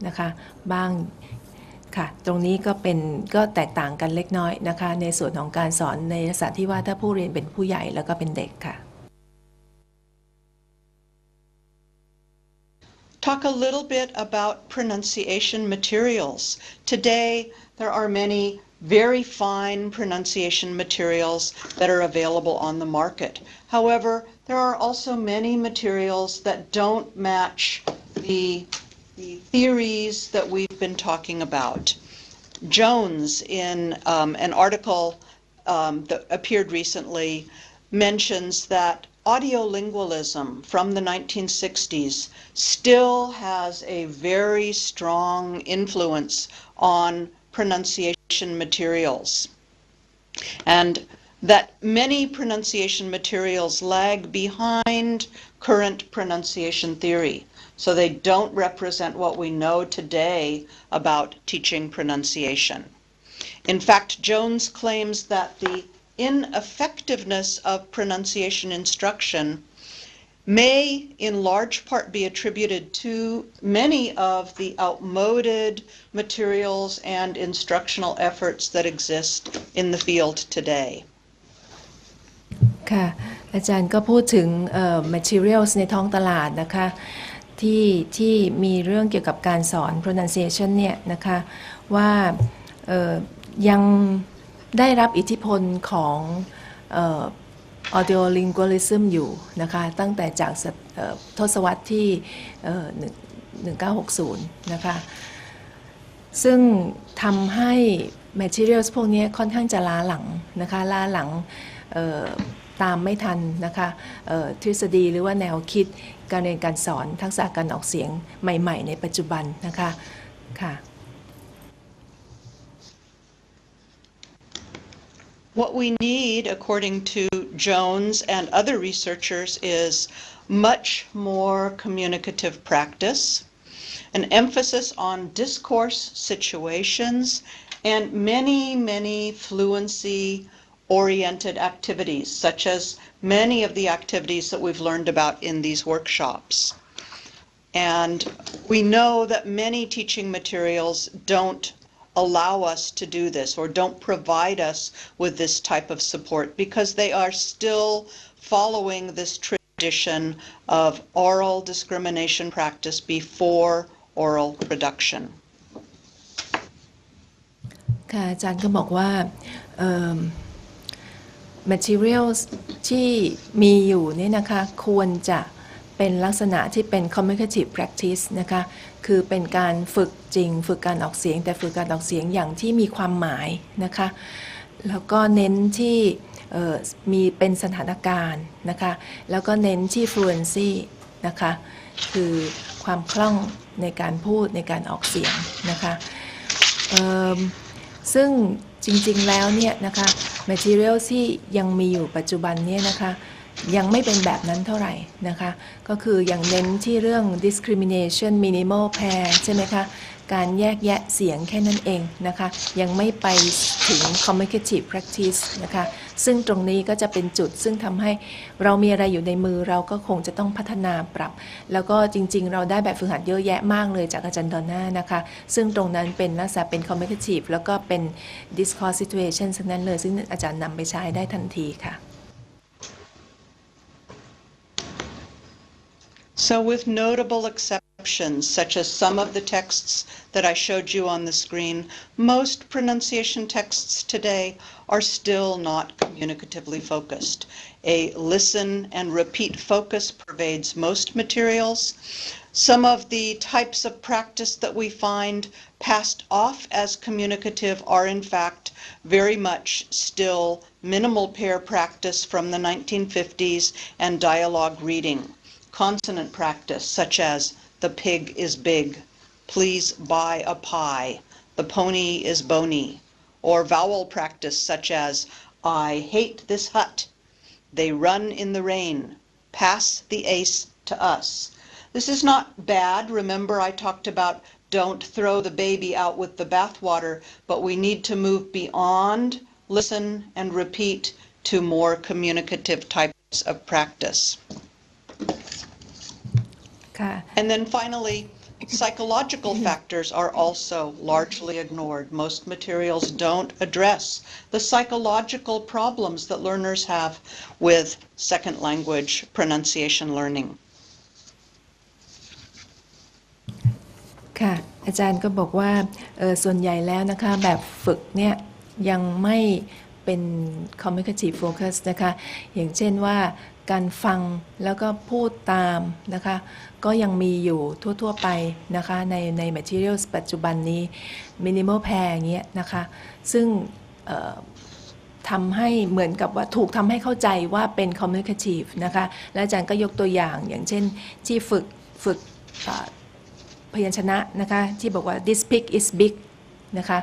นะคะบ้างค่ะตรงนี้ก็แตกต่างกันเล็กน้อยนะคะในส่วนของการสอนในลักษณะที่ว่าถ้าผู้เรียนเป็นผู้ใหญ่แล้วก็เป็นเด็กค่ะ Talk a little bit about pronunciation materials. Today there are many very fine pronunciation materials that are available on the market. However, there are also many materials that don't match the theories that we've been talking about. Jones, in an article that appeared recently, mentions that audiolingualism from the 1960s still has a very strong influence on pronunciation materials, and that many pronunciation materials lag behind current pronunciation theory. So they don't represent what we know today about teaching pronunciation. In fact, Jones claims that the ineffectiveness of pronunciation instruction may in large part be attributed to many of the outmoded materials and instructional efforts that exist in the field today. ค่ะอาจารย์ก็พูดถึงmaterials ในท้องตลาดนะคะที่มีเรื่องเกี่ยวกับการสอน pronunciation เนี่ยนะคะว่ายังได้รับอิทธิพลของaudiolingualism อยู่นะคะตั้งแต่จากทศวรรษที่1960นะคะ ซึ่งทำให้ materials พวกนี้ค่อนข้างจะล้าหลังนะคะล้าหลังตามไม่ทันนะคะทฤษฎีหรือว่าแนวคิดการเรียนการสอนทักษะการออกเสียงใหม่ๆในปัจจุบันนะคะค่ะ What we need, according to Jones and other researchers, is much more communicative practice, an emphasis on discourse situations, and many fluency-oriented activities, such as many of the activities that we've learned about in these workshops. And we know that many teaching materials don't allow us to do this or don't provide us with this type of support because they are still following this tradition of aural discrimination practice before oral production. ค่ะอาจารย์ก็บอกว่าmaterials ที่มีอยู่นี่นะคะควรจะเป็นลักษณะที่เป็น communicative practice นะคะคือเป็นการฝึกจริงฝึกการออกเสียงแต่ฝึกการออกเสียงอย่างที่มีความหมายนะคะแล้วก็เน้นที่มีเป็นสถานการณ์นะคะแล้วก็เน้นที่ fluency นะคะคือความคล่องในการพูดในการออกเสียงนะคะซึ่งจริงๆแล้วเนี่ยนะคะ material ที่ยังมีอยู่ปัจจุบันเนี่ยนะคะยังไม่เป็นแบบนั้นเท่าไหร่นะคะก็คือยังเน้นที่เรื่อง discrimination minimal pair ใช่ไหมคะการแยกแยะเสียงแค่นั้นเองนะคะยังไม่ไปถึง communicative practice นะคะซึ่งตรงนี้ก็จะเป็นจุดซึ่งทำให้เรามีอะไรอยู่ในมือเราก็คงจะต้องพัฒนาปรับแล้วก็จริงๆเราได้แบบฝึกหัดเยอะแยะมากเลยจากอาจารย์ดอนน่านะคะซึ่งตรงนั้นเป็นลักษณะเป็น communicative แล้วก็เป็น discourse situation ทั้งนั้นเลยซึ่งอาจารย์นำไปใช้ได้ทันทีค่ะSo with notable exceptions, such as some of the texts that I showed you on the screen, most pronunciation texts today are still not communicatively focused. A listen and repeat focus pervades most materials. Some of the types of practice that we find passed off as communicative are in fact very much still minimal pair practice from the 1950s and dialogue reading. Consonant practice, such as the pig is big, please buy a pie, the pony is bony, or vowel practice such as I hate this hut, they run in the rain, pass the ace to us. This is not bad. Remember I talked about don't throw the baby out with the bathwater, but we need to move beyond listen and repeat to more communicative types of practice. And then finally, psychological factors are also largely ignored. Most materials don't address the psychological problems that learners have with second language pronunciation learning. ค่ะอาจารย์ก็บอกว่าส่วนใหญ่แล้วนะคะแบบฝึกเนี่ยยังไม่เป็น communicative focus นะคะอย่างเช่นว่าการฟังแล้วก็พูดตามนะคะก็ยังมีอยู่ทั่วๆไปนะคะใน materials ปัจจุบันนี้ minimal pair อย่างเงี้ยนะคะซึ่งทำให้เหมือนกับว่าถูกทำให้เข้าใจว่าเป็น communicative นะคะและอาจารย์ก็ยกตัวอย่างเช่นที่ฝึกพยัญชนะนะคะที่บอกว่า this pig is big นะคะ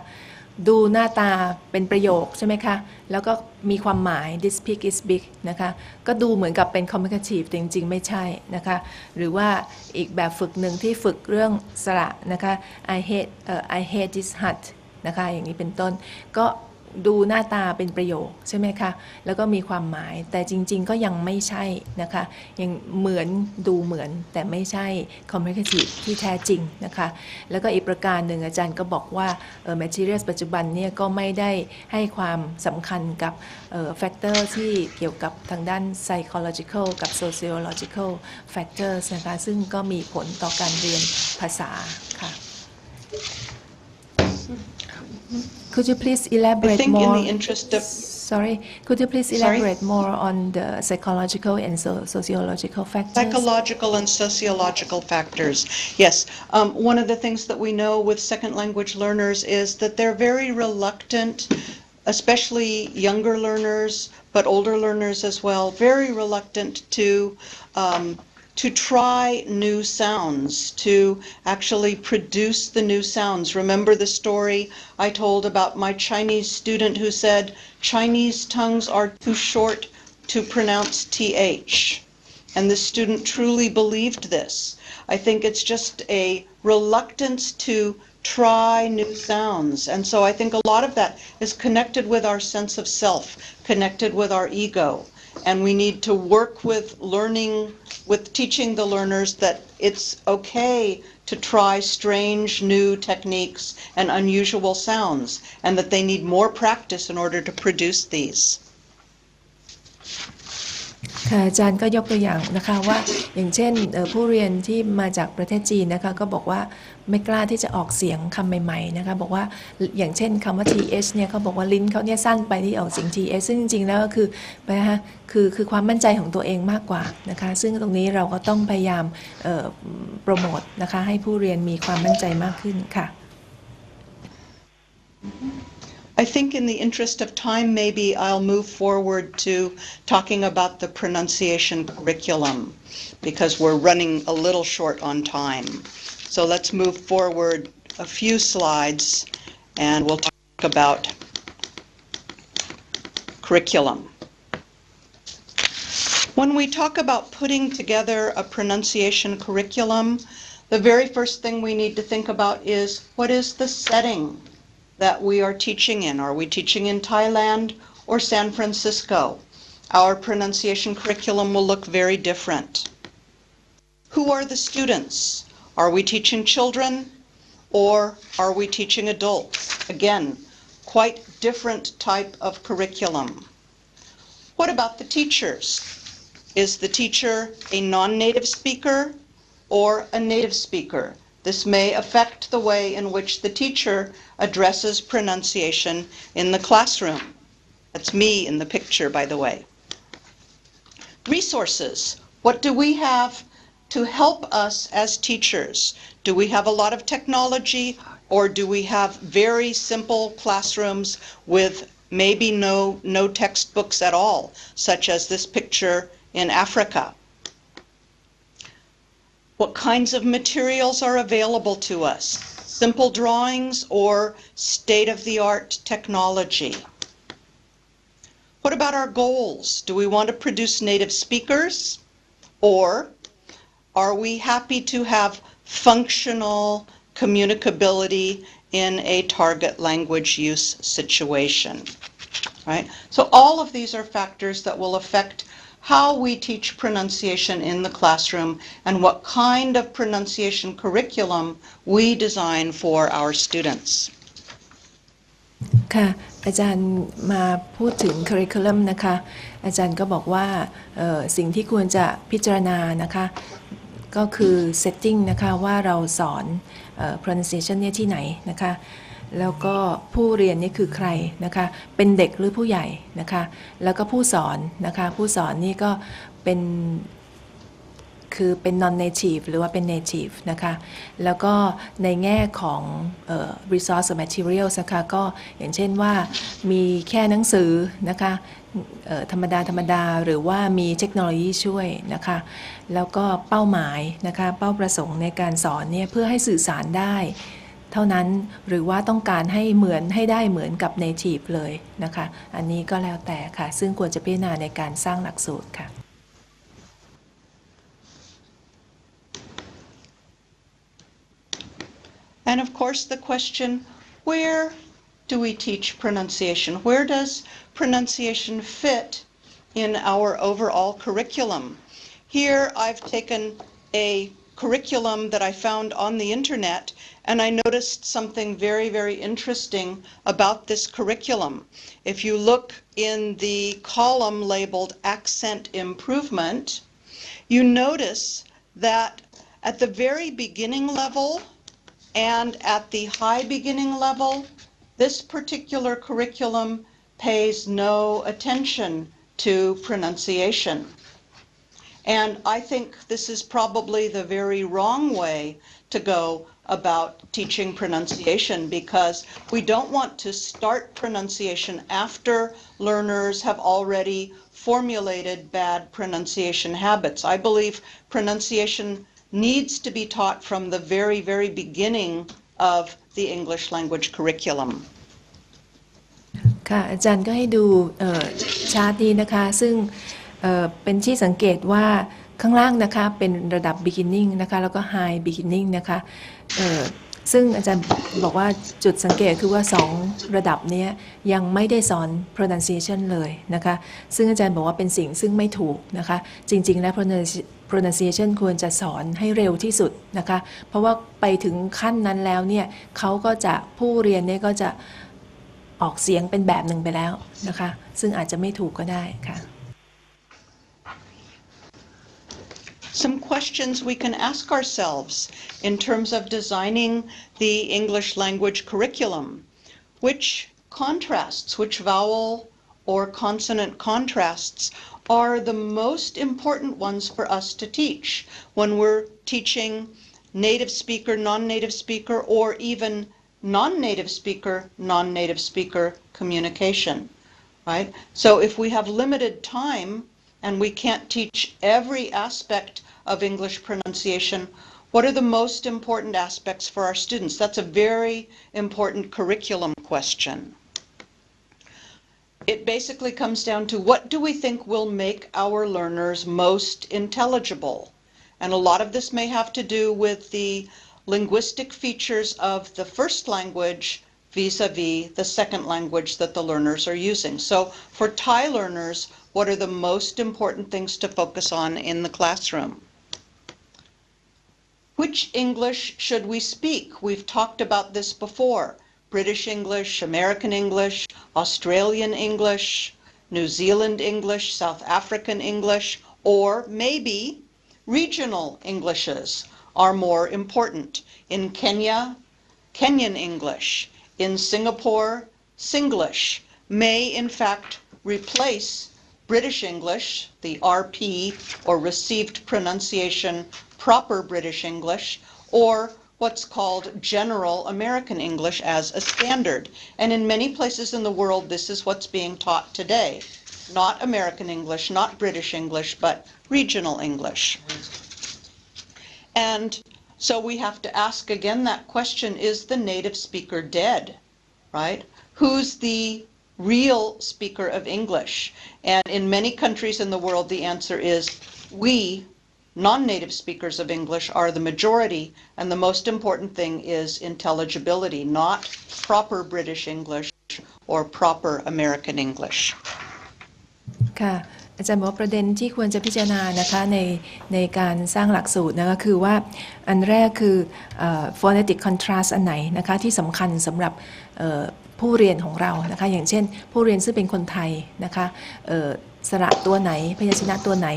ดูหน้าตาเป็นประโยคใช่ไหมคะแล้วก็มีความหมาย this pig is big นะคะก็ดูเหมือนกับเป็น communicative แต่จริงๆไม่ใช่นะคะหรือว่าอีกแบบฝึกหนึ่งที่ฝึกเรื่องสระนะคะ I hate this hut นะคะอย่างนี้เป็นต้นก็ดูหน้าตาเป็นประโยคใช่ไหมคะแล้วก็มีความหมายแต่จริงๆก็ยังไม่ใช่นะคะยังเหมือนดูเหมือนแต่ไม่ใช่ communicative ที่แท้จริงนะคะแล้วก็อีกประการหนึ่งอาจารย์ก็บอกว่า materials ปัจจุบันเนี่ยก็ไม่ได้ให้ความสำคัญกับfactor ที่เกี่ยวกับทางด้าน psychological กับ sociological factors นะคะซึ่งก็มีผลต่อการเรียนภาษาค่ะCould you please elaborate more? I think in the interest of Sorry, could you please Sorry? elaborate more on the psychological and sociological factors? Psychological and sociological factors. Yes. One of the things that we know with second language learners is that they're very reluctant, especially younger learners, but older learners as well, very reluctant to try new sounds, to actually produce the new sounds. Remember the story I told about my Chinese student who said Chinese tongues are too short to pronounce TH. And the student truly believed this. I think it's just a reluctance to try new sounds. And so I think a lot of that is connected with our sense of self, connected with our ego. And we need to work with learning, with teaching the learners that it's okay to try strange new techniques and unusual sounds, and that they need more practice in order to produce these. ค่ะอาจารย์ก็ยกตัวอย่างนะคะว่าอย่างเช่นผู้เรียนที่มาจากประเทศจีนนะคะก็บอกว่าไม่กล้าที่จะออกเสียงคำใหม่ๆนะคะบอกว่าอย่างเช่นคำว่า th เนี่ยเขาบอกว่าลิ้นเขาเนี่ยสั้นไปที่ออกเสียง th ซึ่งจริงๆแล้วก็คือนะคะคือความมั่นใจของตัวเองมากกว่านะคะซึ่งตรงนี้เราก็ต้องพยายามโปรโมทนะคะให้ผู้เรียนมีความมั่นใจมากขึ้นค่ะ I think in the interest of time, maybe I'll move forward to talking about the pronunciation curriculum, because we're running a little short on time. So let's move forward a few slides and we'll talk about curriculum. When we talk about putting together a pronunciation curriculum, the very first thing we need to think about is, what is the setting that we are teaching in? Are we teaching in Thailand or San Francisco? Our pronunciation curriculum will look very different. Who are the students? Are we teaching children or are we teaching adults? Again, quite different type of curriculum. What about the teachers? Is the teacher a non-native speaker or a native speaker? This may affect the way in which the teacher addresses pronunciation in the classroom. That's me in the picture, by the way. Resources. What do we have to help us as teachers? Do we have a lot of technology, or do we have very simple classrooms with maybe no textbooks at all, such as this picture in Africa? What kinds of materials are available to us? Simple drawings or state-of-the-art technology? What about our goals? Do we want to produce native speakers? Or are we happy to have functional communicability in a target language use situation? Right? So all of these are factors that will affect how we teach pronunciation in the classroom and what kind of pronunciation curriculum we design for our students. ค่ะอาจารย์มาพูดถึง curriculum นะคะอาจารย์ก็บอกว่าสิ่งที่ควรจะพิจารณานะคะก็คือ setting นะคะว่าเราสอนpronunciation เนี่ยที่ไหนนะคะแล้วก็ผู้เรียนนี่คือใครนะคะเป็นเด็กหรือผู้ใหญ่นะคะแล้วก็ผู้สอนนะคะผู้สอนนี่ก็เป็นnon native หรือว่าเป็น native นะคะแล้วก็ในแง่ของ resource materials นะคะก็อย่างเช่นว่ามีแค่หนังสือนะคะธรรมดาหรือว่ามีเทคโนโลยีช่วยนะคะแล้วก็เป้าหมายนะคะเป้าประสงค์ในการสอนเนี่ยเพื่อให้สื่อสารได้เท่านั้นหรือว่าต้องการให้ได้เหมือนกับ native เลยนะคะอันนี้ก็แล้วแต่ค่ะซึ่งควรจะพิจารณาในการสร้างหลักสูตรค่ะ And of course the question, where do we teach pronunciation? Where does pronunciation fit in our overall curriculum? Here I've taken a curriculum that I found on the internet, and I noticed something very, very interesting about this curriculum. If you look in the column labeled Accent Improvement, you notice that at the very beginning level and at the high beginning level, this particular curriculum pays no attention to pronunciation. And I think this is probably the very wrong way to go about teaching pronunciation, because we don't want to start pronunciation after learners have already formulated bad pronunciation habits. I believe pronunciation needs to be taught from the very, very beginning of the English language curriculum. ค่ะอาจารย์ก็ให้ดูชาร์ตนี้นะคะซึ่งเป็นที่สังเกตว่าข้างล่างนะคะเป็นระดับ beginning นะคะแล้วก็ high beginning นะคะซึ่งอาจารย์บอกว่าจุดสังเกตคือว่า2ระดับนี้ยังไม่ได้สอน pronunciation เลยนะคะซึ่งอาจารย์บอกว่าเป็นสิ่งซึ่งไม่ถูกนะคะจริงๆแล้ว pronunciation ควรจะสอนให้เร็วที่สุดนะคะเพราะว่าไปถึงขั้นนั้นแล้วเนี่ยเขาก็จะผู้เรียนเนี่ยก็จะออกเสียงเป็นแบบหนึ่งไปแล้วนะคะซึ่งอาจจะไม่ถูกก็ได้ค่ะ Some questions we can ask ourselves in terms of designing the English language curriculum. Which contrasts, which vowel or consonant contrasts are the most important ones for us to teach when we're teaching native speaker, non-native speaker, or even non-native speaker communication, right? So if we have limited time and we can't teach every aspect of English pronunciation, what are the most important aspects for our students? That's a very important curriculum question. It basically comes down to, what do we think will make our learners most intelligible? And a lot of this may have to do with the linguistic features of the first language vis-a-vis the second language that the learners are using. So for Thai learners, what are the most important things to focus on in the classroom? Which English should we speak? We've talked about this before. British English, American English, Australian English, New Zealand English, South African English, or maybe regional Englishes are more important. In Kenya, Kenyan English. In Singapore, Singlish may in fact replace British English, the RP or received pronunciation proper British English, or what's called general American English as a standard. And in many places in the world, this is what's being taught today. Not American English, not British English, but regional English. And so we have to ask again that question, is the native speaker dead, right? Who's the real speaker of English? And in many countries in the world, the answer is we, non-native speakers of English, are the majority, and the most important thing is intelligibility, not proper British English or proper American English. ค่ะอาจารย์บอกประเด็นที่ควรจะพิจารณานะคะในการสร้างหลักสูตรนะคะคือว่าอันแรกคือ phonetic contrast อันไหนนะคะที่สำคัญสำหรับผู้เรียนของเรานะคะอย่างเช่นผู้เรียนซึ่งเป็นคนไทยนะคะสระตัวไหนพยัญชนะตัวไหน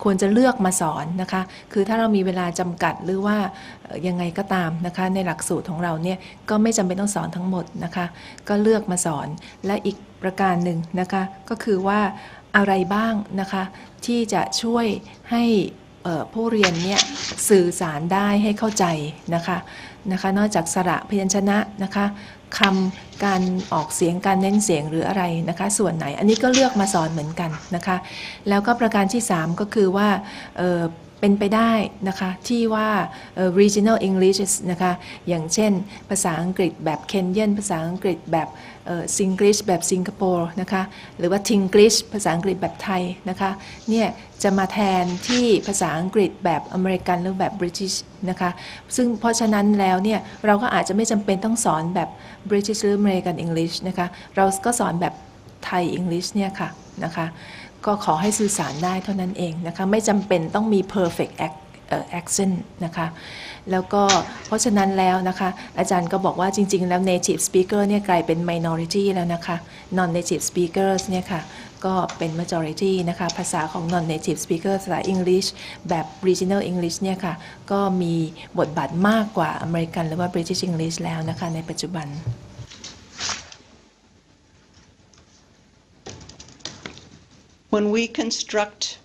ควรจะเลือกมาสอนนะคะคือถ้าเรามีเวลาจำกัดหรือว่ายังไงก็ตามนะคะในหลักสูตรของเราเนี่ยก็ไม่จำเป็นต้องสอนทั้งหมดนะคะก็เลือกมาสอนและอีกประการหนึ่งนะคะก็คือว่าอะไรบ้างนะคะที่จะช่วยให้ผู้เรียนเนี่ยสื่อสารได้ให้เข้าใจนะคะนอกจากสระพยัญชนะนะคะคำการออกเสียงการเน้นเสียงหรืออะไรนะคะส่วนไหนอันนี้ก็เลือกมาสอนเหมือนกันนะคะแล้วก็ประการที่3ก็คือว่าเป็นไปได้นะคะที่ว่าregional English นะคะอย่างเช่นภาษาอังกฤษแบบเคนยันภาษาอังกฤษแบบSinglish แบบสิงคโปร์นะคะหรือว่า Tinglish ภาษาอังกฤษแบบไทยนะคะเนี่ยจะมาแทนที่ภาษาอังกฤษแบบอเมริกันหรือแบบ British นะคะซึ่งเพราะฉะนั้นแล้วเนี่ยเราก็อาจจะไม่จำเป็นต้องสอนแบบ British หรือ American English นะคะเราก็สอนแบบไทย English เนี่ยค่ะนะคะก็ขอให้สื่อสารได้เท่านั้นเองนะคะไม่จำเป็นต้องมี perfect accent นะคะแล้วก็เพราะฉะนั้นแล้วนะคะอาจารย์ก็บอกว่าจริงๆแล้ว native speaker เนี่ยกลายเป็น minority แล้วนะคะ non native speakers เนี่ยค่ะก็เป็น majority นะคะภาษาของ non native speaker ภาษา English แบบ regional English เนี่ยค่ะก็มีบทบาทมากกว่า American หรือว่า British English แล้วนะคะในปัจจุบัน When we construct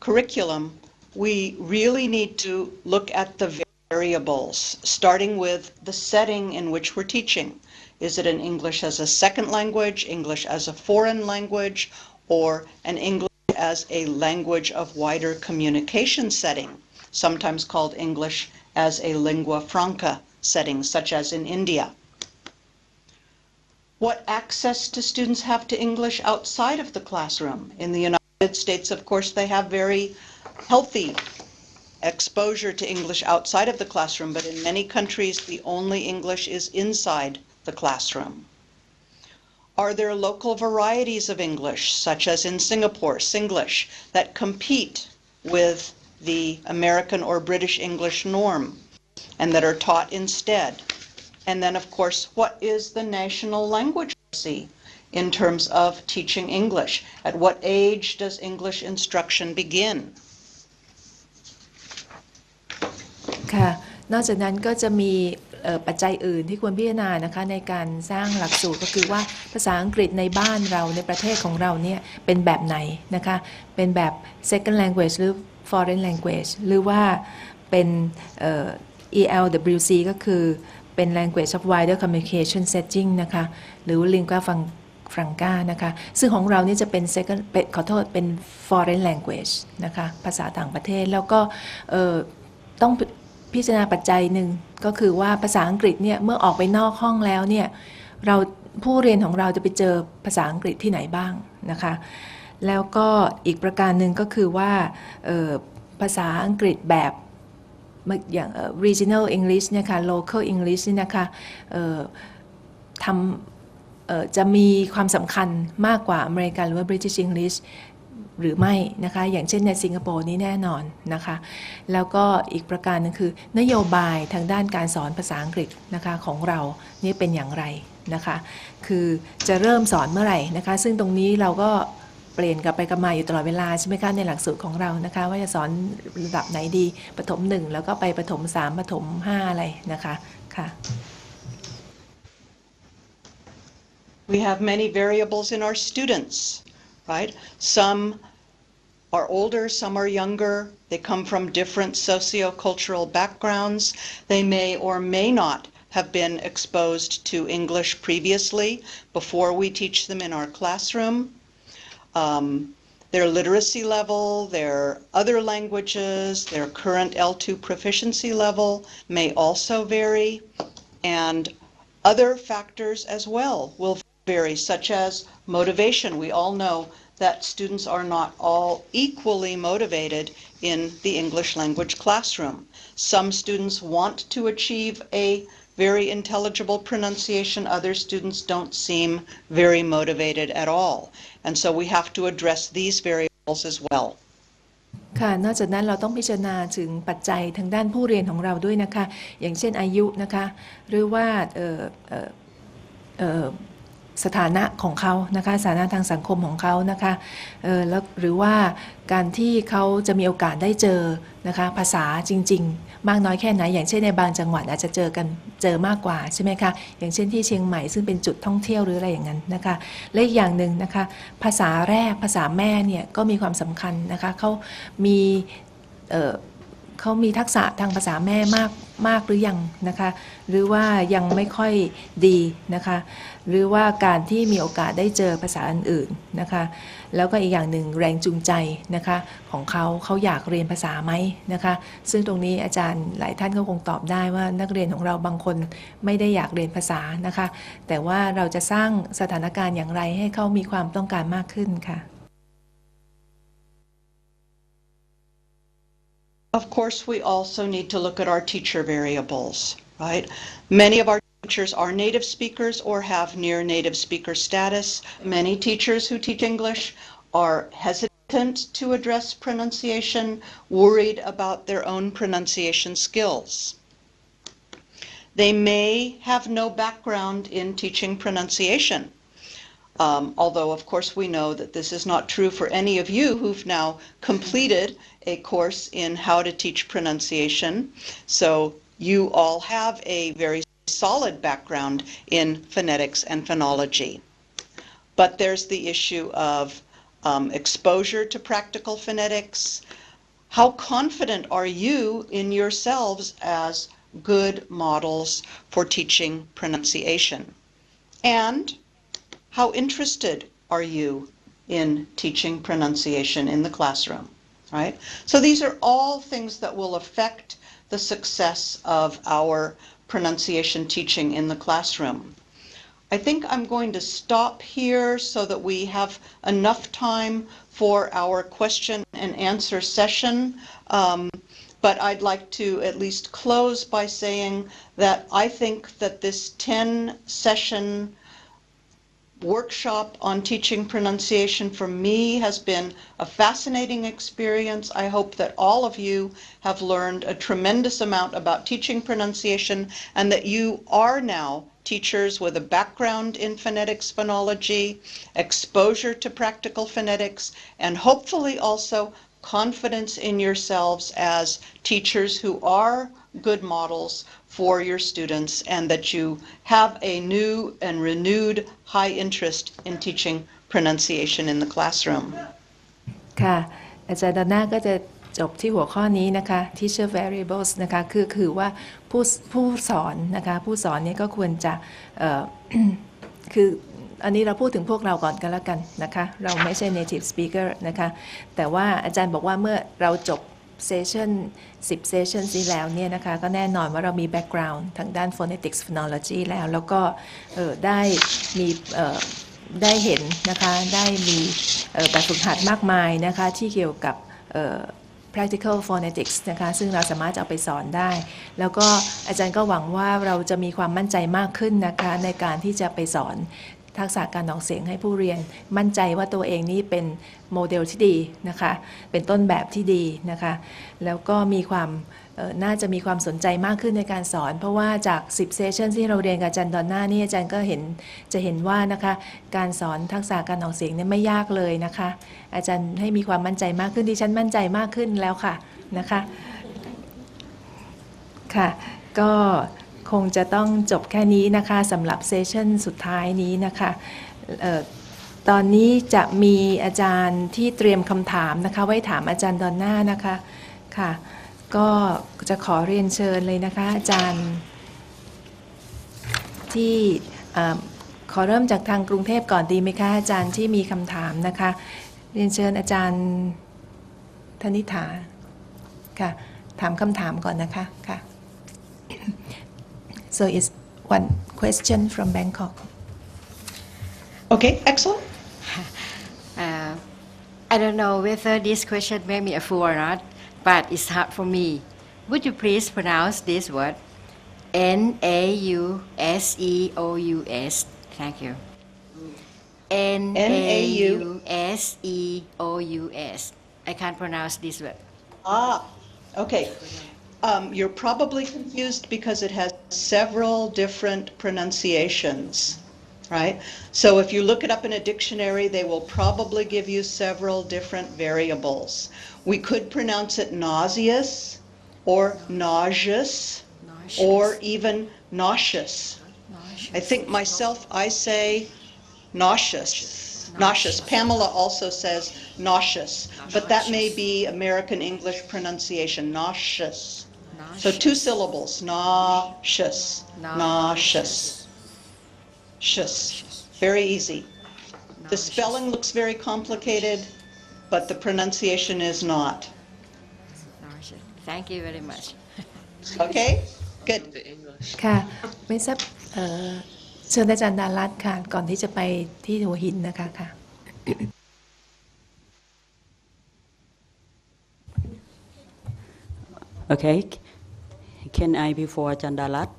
curriculum, we really need to look at the variables, starting with the setting in which we're teaching. Is it an English as a second language, English as a foreign language, or an English as a language of wider communication setting, sometimes called English as a lingua franca setting, such as in India? What access do students have to English outside of the classroom? In the United States, of course, they have very healthy exposure to English outside of the classroom, but in many countries, the only English is inside the classroom. Are there local varieties of English, such as in Singapore, Singlish, that compete with the American or British English norm and that are taught instead? And then, of course, what is the national language policy in terms of teaching English? At what age does English instruction begin? ค่ะนอกจากนั้นก็จะมีปัจจัยอื่นที่ควรพิจารณานะคะในการสร้างหลักสูตรก็คือว่าภาษาอังกฤษในบ้านเราในประเทศของเราเนี่ยเป็นแบบไหนนะคะเป็นแบบ second language หรือ foreign language หรือว่าเป็น ELWC ก็คือเป็น language of wider communication setting นะคะหรือ lingua franca นะคะซึ่งของเรานี่จะเป็น second ขอโทษเป็น foreign language นะคะภาษาต่างประเทศแล้วก็ต้องพิจารณาปัจจัยหนึ่งก็คือว่าภาษาอังกฤษเนี่ยเมื่อออกไปนอกห้องแล้วเนี่ยเราผู้เรียนของเราจะไปเจอภาษาอังกฤษที่ไหนบ้างนะคะแล้วก็อีกประการหนึ่งก็คือว่าภาษาอังกฤษแบบอย่างregional English เนี่ยค่ะ local English นี่นะคะจะมีความสำคัญมากกว่าอเมริกันหรือว่า British Englishหรือไม่นะคะอย่างเช่นในสิงคโปร์นี่แน่นอนนะคะแล้วก็อีกประการนึงคือนโยบายทางด้านการสอนภาษาอังกฤษนะคะของเรานี่เป็นอย่างไรนะคะคือจะเริ่มสอนเมื่อไหร่นะคะซึ่งตรงนี้เราก็เปลี่ยนกลับไปกลับมาอยู่ตลอดเวลาใช่ไหมคะในหลักสูตรของเรานะคะว่าจะสอนระดับไหนดีประถม1แล้วก็ไปประถม3ประถม5อะไรนะคะค่ะ We have many variables in our students, right? Some are older, some are younger. They come from different socio-cultural backgrounds. They may or may not have been exposed to English previously before we teach them in our classroom. Their literacy level, their other languages, their current L2 proficiency level may also vary, and other factors as well will vary, such as motivation. We all know that students are not all equally motivated in the English language classroom. Some students want to achieve a very intelligible pronunciation. Other students don't seem very motivated at all. And so we have to address these variables as well. ค่ะนอกจากนั้นเราต้องพิจารณาถึงปัจจัยทางด้านผู้เรียนของเราด้วยนะคะอย่างเช่นอายุนะคะหรือว่าสถานะของเขานะคะสถานะทางสังคมของเขานะคะแล้วหรือว่าการที่เขาจะมีโอกาสได้เจอนะคะภาษาจริงๆมากน้อยแค่ไหนอย่างเช่นในบางจังหวัดอาจจะเจอมากกว่าใช่ไหมคะอย่างเช่นที่เชียงใหม่ซึ่งเป็นจุดท่องเที่ยวหรืออะไรอย่างนั้นนะคะและอีกอย่างหนึ่งนะคะภาษาแรกภาษาแม่เนี่ยก็มีความสำคัญนะคะเขามีทักษะทางภาษาแม่มากหรือยังนะคะหรือว่ายังไม่ค่อยดีนะคะหรือว่าการที่มีโอกาสได้เจอภาษาอื่นๆนะคะแล้วก็อีกอย่างหนึ่งแรงจูงใจนะคะของเขาอยากเรียนภาษาไหมนะคะซึ่งตรงนี้อาจารย์หลายท่านก็คงตอบได้ว่านักเรียนของเราบางคนไม่ได้อยากเรียนภาษานะคะแต่ว่าเราจะสร้างสถานการณ์อย่างไรให้เขามีความต้องการมากขึ้นค่ะ Of course, we also need to look at our teacher variables, right? Many of our teachers are native speakers or have near native speaker status. Many teachers who teach English are hesitant to address pronunciation, worried about their own pronunciation skills. They may have no background in teaching pronunciation. Although, of course, we know that this is not true for any of you who've now completed a course in how to teach pronunciation. So you all have a very solid background in phonetics and phonology. But there's the issue of exposure to practical phonetics. How confident are you in yourselves as good models for teaching pronunciation? And how interested are you in teaching pronunciation in the classroom, right? So these are all things that will affect the success of our pronunciation teaching in the classroom. I think I'm going to stop here so that we have enough time for our question and answer session. But I'd like to at least close by saying that I think that this 10-session workshop on teaching pronunciation for me has been a fascinating experience. I hope that all of you have learned a tremendous amount about teaching pronunciation and that you are now teachers with a background in phonetics phonology, exposure to practical phonetics, and hopefully also confidence in yourselves as teachers who are good models for your students, and that you have a new and renewed high interest in teaching pronunciation in the classroom. ค่ะอาจารย์ดอนน่าก็จะจบที่หัวข้อนี้นะคะ teacher variables นะคะคือว่าผู้สอนนะคะผู้สอนเนี่ยก็ควรจะคืออันนี้เราพูดถึงพวกเราก่อนกันแล้วกันนะคะเราไม่ใช่ native speaker นะคะแต่ว่าอาจารย์บอกว่าเมื่อเราจบเซสชั่น10 เซสชั่นนี้แล้วเนี่ยนะคะก็แน่นอนว่าเรามี background ทางด้าน phonetics phonology แล้วก็ได้เห็นนะคะได้มีแบบฝึกหัดมากมายนะคะที่เกี่ยวกับ practical phonetics นะคะซึ่งเราสามารถเอาไปสอนได้แล้วก็อาจารย์ก็หวังว่าเราจะมีความมั่นใจมากขึ้นนะคะในการที่จะไปสอนทักษะการออกเสียงให้ผู้เรียนมั่นใจว่าตัวเองนี้เป็นโมเดลที่ดีนะคะเป็นต้นแบบที่ดีนะคะแล้วก็มีความน่าจะมีความสนใจมากขึ้นในการสอนเพราะว่าจาก10 เซสชั่นที่เราเรียนกับอาจารย์ดอนน่านี่อาจารย์ก็จะเห็นว่านะคะการสอนทักษะการออกเสียงเนี่ยไม่ยากเลยนะคะอาจารย์ให้มีความมั่นใจมากขึ้นดิฉันมั่นใจมากขึ้นแล้วค่ะนะคะค่ะก็คงจะต้องจบแค่นี้นะคะสำหรับเซสชั่นสุดท้ายนี้นะคะตอนนี้จะมีอาจารย์ที่เตรียมคำถามนะคะไว้ถามอาจารย์ดอนน่านะคะค่ะก็จะขอเรียนเชิญเลยนะคะอาจารย์ที่ขอเริ่มจากทางกรุงเทพก่อนดีไหมคะอาจารย์ที่มีคำถามนะคะเรียนเชิญอาจารย์ธนิธาค่ะถามคำถามก่อนนะคะค่ะ So it's one question from Bangkok. Okay, excellent. I don't know whether this question made me a fool or not, but it's hard for me. Would you please pronounce this word? N-A-U-S-E-O-U-S. Thank you. N-A-U-S-E-O-U-S. I can't pronounce this word. Okay. You're probably confused because it has several different pronunciations, right? So if you look it up in a dictionary, they will probably give you several different variables. We could pronounce it nauseous or nauseous or even nauseous. I think myself, I say nauseous. Nauseous. Pamela also says nauseous, but that may be American English pronunciation, nauseous. So 2 syllables, nauseous, nauseous, shus. Very easy. The spelling looks very complicated, but the pronunciation is not. Thank you very much. Okay? Good. ค่ะไม่ทราบเชิญอาจารย์ดารัตน์ค่ะก่อนที่จะไปที่หัวหินนะคะค่ะ Okay, can I before Jandalat?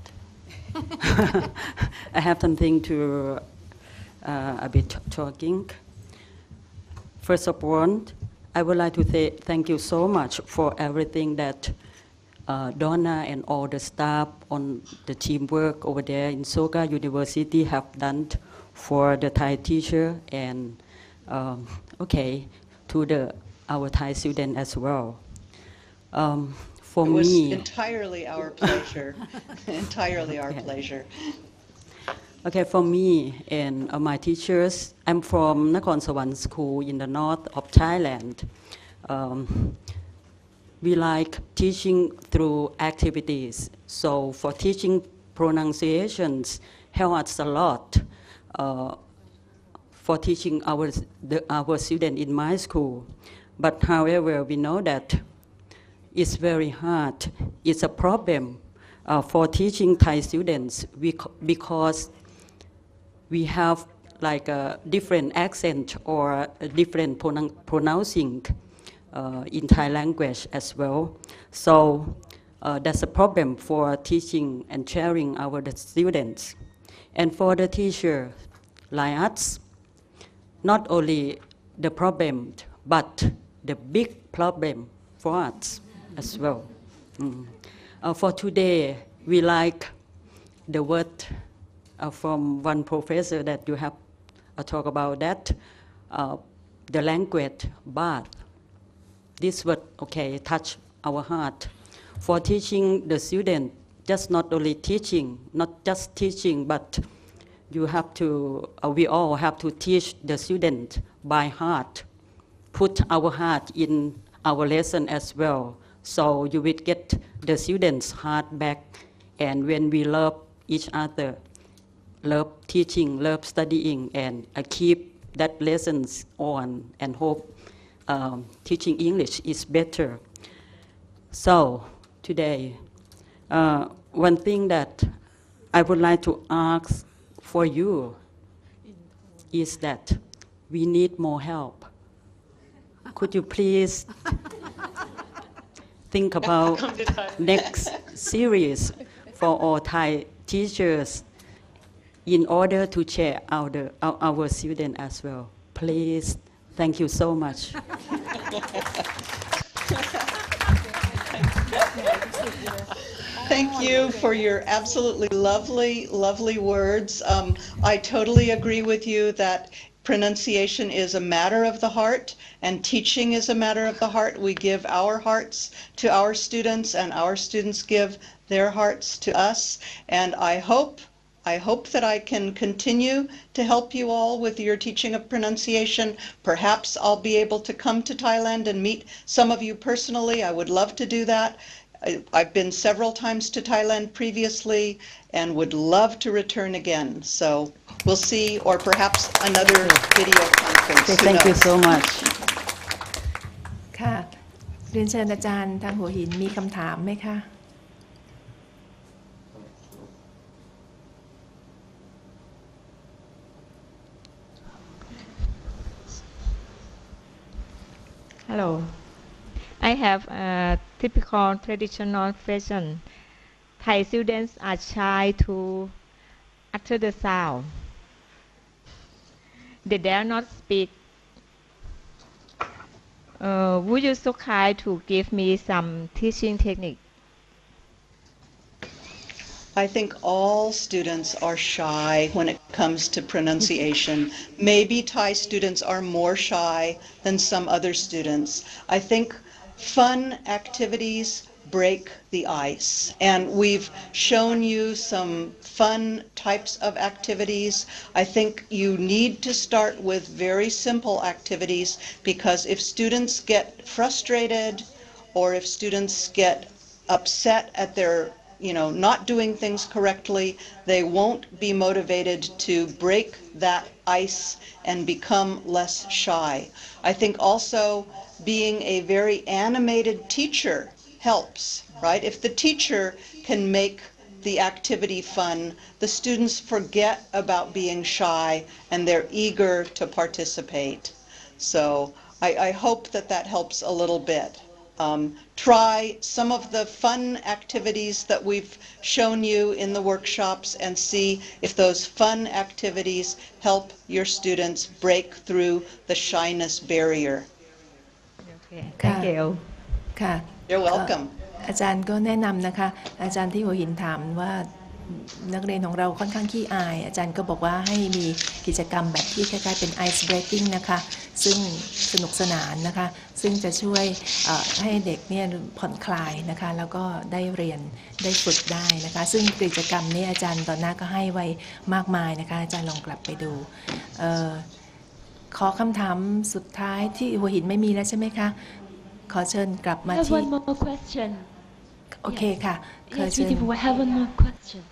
I have something to a bit talking. First of all, I would like to say thank you so much for everything that Donna and all the staff on the teamwork over there in Soka University have done for the Thai teacher and to our Thai student as well. For it was me, entirely our pleasure. Entirely our pleasure. Okay, for me and my teachers, I'm from Nakhon Sawan School in the north of Thailand. We like teaching through activities. So for teaching pronunciations, help us a lot. For teaching our students in my school. But however, we know that it's very hard. It's a problem for teaching Thai students because we have like a different accent or a different pronouncing in Thai language as well. So that's a problem for teaching and sharing our students. And for the teacher like us, not only the problem, but the big problem for us as well. For today, we like the word from one professor that you have talked about that, the language bath. This word, okay, touch our heart. For teaching the student, just not only teaching, not just teaching, but you have to, we all have to teach the student by heart, put our heart in our lesson as well. So you will get the students' heart back. And when we love each other, love teaching, love studying, and keep that lessons on and hope teaching English is better. So today, one thing that I would like to ask for you is that we need more help. Could you please think about next series for all Thai teachers in order to share our students as well? Please, thank you so much. Thank you for your absolutely lovely, lovely words. I totally agree with you that pronunciation is a matter of the heart and teaching is a matter of the heart. We give our hearts to our students and our students give their hearts to us. And I hope that I can continue to help you all with your teaching of pronunciation. Perhaps I'll be able to come to Thailand and meet some of you personally. I would love to do that. I've been several times to Thailand previously and would love to return again. So we'll see, or perhaps another video conference. Okay, thank you so much. ค่ะเรียนเชิญอาจารย์ทางหัวหินมีคำถามไหมคะ Hello. I have a typical traditional fashion. Thai students are shy to utter the sound. They dare not speak. Would you so kind to give me some teaching technique? I think all students are shy when it comes to pronunciation. Maybe Thai students are more shy than some other students. I think fun activities break the ice. And we've shown you some fun types of activities. I think you need to start with very simple activities because if students get frustrated or if students get upset at their not doing things correctly, they won't be motivated to break that ice and become less shy. I think also being a very animated teacher helps, right? If the teacher can make the activity fun, the students forget about being shy and they're eager to participate. So I hope that helps a little bit. Try some of the fun activities that we've shown you in the workshops and see if those fun activities help your students break through the shyness barrier. Okay, thank you. ค่ะ You're welcome. อาจารย์ก็แนะนำนะคะอาจารย์ที่หัวหินถามว่า นักเรียนของเราค่อนข้างขี้อายอาจารย์ก็บอกว่าให้มีกิจกรรมแบบที่คล้ายๆเป็น ice breaking นะคะซึ่งสนุกสนานนะคะซึ่งจะช่วยให้เด็กเนี่ยผ่อนคลายนะคะแล้วก็ได้เรียนได้ฝึกได้นะคะซึ่งกิจกรรมนี้อาจารย์ตอนหน้าก็ให้ไว้มากมายนะคะอาจารย์ลองกลับไปดูขอคำถามสุดท้ายที่หัวหินไม่มีแล้วใช่ไหมคะขอเชิญกลับมา I have ที่ one more question. โอเคค่ะขอ Yes, เชิญ we have one more question.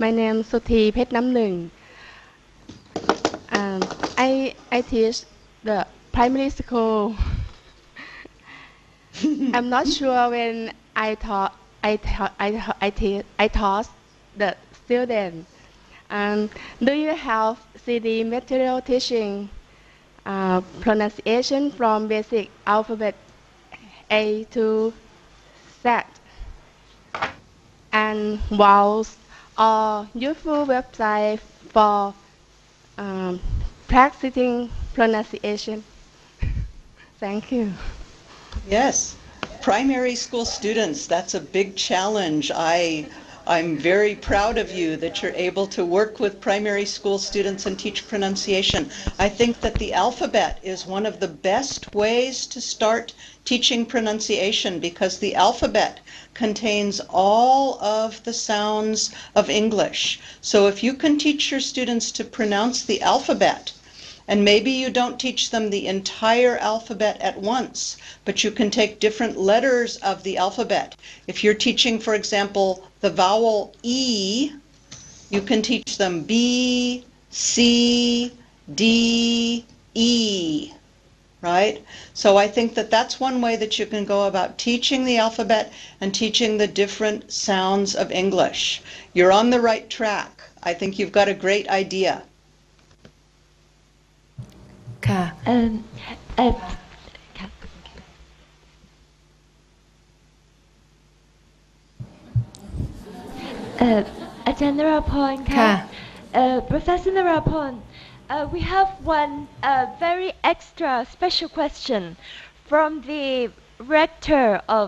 My name is Suthi Phet Nam Nung. I teach the primary school. I'm not sure when I taught the student. Do you have CD material teaching pronunciation from basic alphabet A to Z and vowels or useful website for practicing pronunciation? Thank you. Yes, primary school students, that's a big challenge. I'm very proud of you that you're able to work with primary school students and teach pronunciation. I think that the alphabet is one of the best ways to start teaching pronunciation because the alphabet contains all of the sounds of English. So if you can teach your students to pronounce the alphabet, and maybe you don't teach them the entire alphabet at once, but you can take different letters of the alphabet. If you're teaching, for example, the vowel E, you can teach them B, C, D, E, right? So I think that that's one way that you can go about teaching the alphabet and teaching the different sounds of English. You're on the right track. I think you've got a great idea. ค่ะ อาจารย์นราพร ค่ะ Professor Narapon, we have one very extra special question from the rector of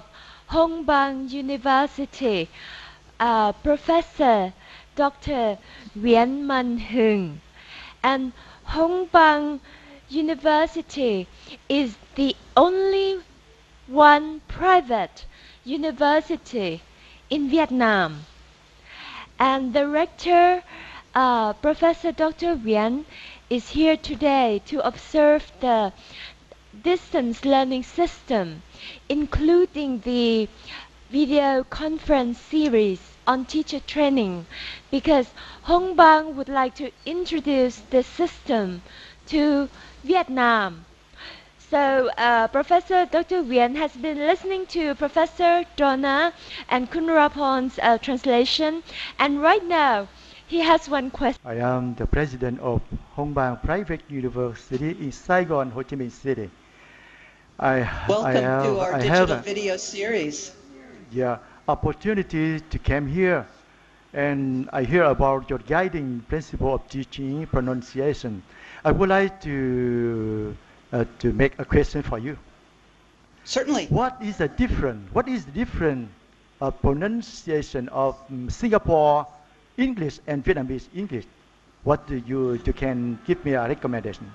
Hong Bang University, Professor Dr. Nguyen Man Hung. And Hong Bang University is the only one private university in Vietnam. And the rector, Professor Dr. Nguyen, is here today to observe the distance learning system, including the video conference series on teacher training, because Hong Bang would like to introduce the system to Vietnam. So Professor Dr. Nguyen has been listening to Professor Donna and Kunrapon's translation, and right now he has one question. I am the president of Hong Bang Private University in Saigon, Ho Chi Minh City. Welcome to our digital video series. Yeah, opportunity to come here, and I hear about your guiding principle of teaching pronunciation. I would like to make a question for you. Certainly. What is the difference of pronunciation of Singapore English and Vietnamese English? What do you can give me a recommendation?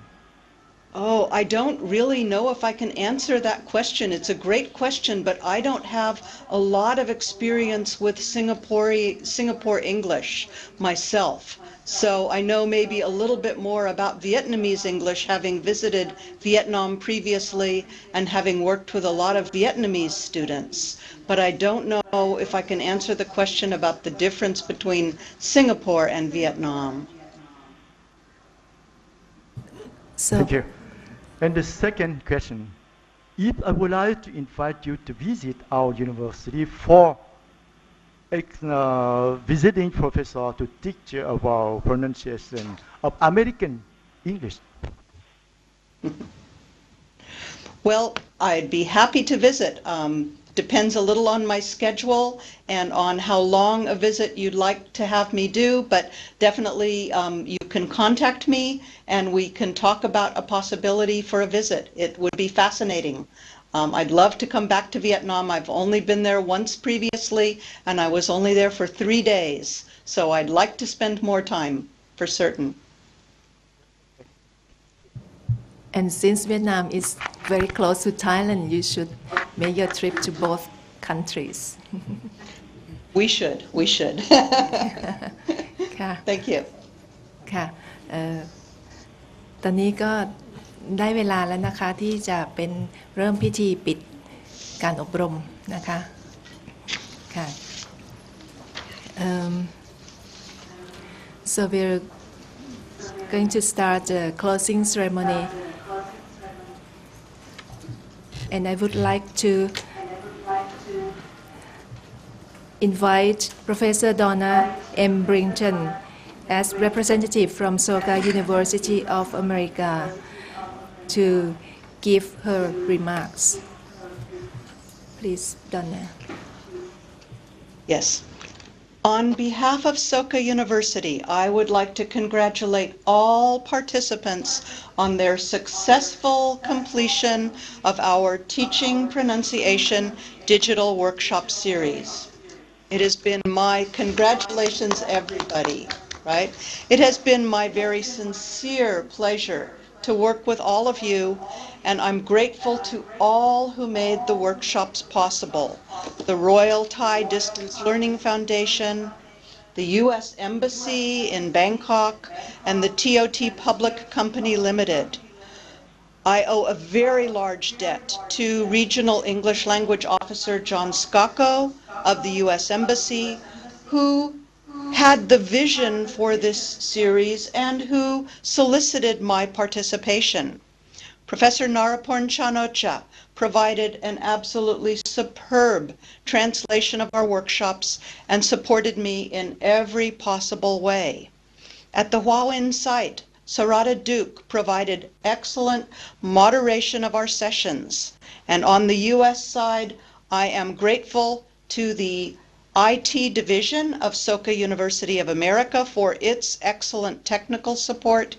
Oh, I don't really know if I can answer that question. It's a great question, but I don't have a lot of experience with Singapore English myself. So I know maybe a little bit more about Vietnamese English, having visited Vietnam previously and having worked with a lot of Vietnamese students. But I don't know if I can answer the question about the difference between Singapore and Vietnam. Thank you. And the second question, if I would like to invite you to visit our university for visiting professor to teach about pronunciation of American English. Well, I'd be happy to visit. depends a little on my schedule and on how long a visit you'd like to have me do, but definitely you can contact me and we can talk about a possibility for a visit. It would be fascinating. I'd love to come back to Vietnam. I've only been there once previously, and I was only there for 3 days. So I'd like to spend more time, for certain. And since Vietnam is very close to Thailand, you should make your trip to both countries. We should. ค่ะ Thank you. ค่ะตอนนี้ก็ได้เวลาแล้วนะคะที่จะเป็นเริ่มพิธีปิดการอบรมนะคะค่ะ So we're going to start the closing ceremony, and I would like to invite Professor Donna M. Brinton as representative from Soka University of America to give her remarks. Please, Donna. Yes. On behalf of Soka University, I would like to congratulate all participants on their successful completion of our Teaching Pronunciation Digital Workshop Series. It has been my congratulations, everybody, right? It has been my very sincere pleasure to work with all of you, and I'm grateful to all who made the workshops possible. The Royal Thai Distance Learning Foundation, the U.S. Embassy in Bangkok, and the TOT Public Company Limited. I owe a very large debt to Regional English Language Officer John Skako of the U.S. Embassy, who had the vision for this series and who solicited my participation. Professor Naraporn Chanocha provided an absolutely superb translation of our workshops and supported me in every possible way. At the Huawin site, Sarada Duke provided excellent moderation of our sessions. And on the U.S. side, I am grateful to the IT division of Soka University of America for its excellent technical support.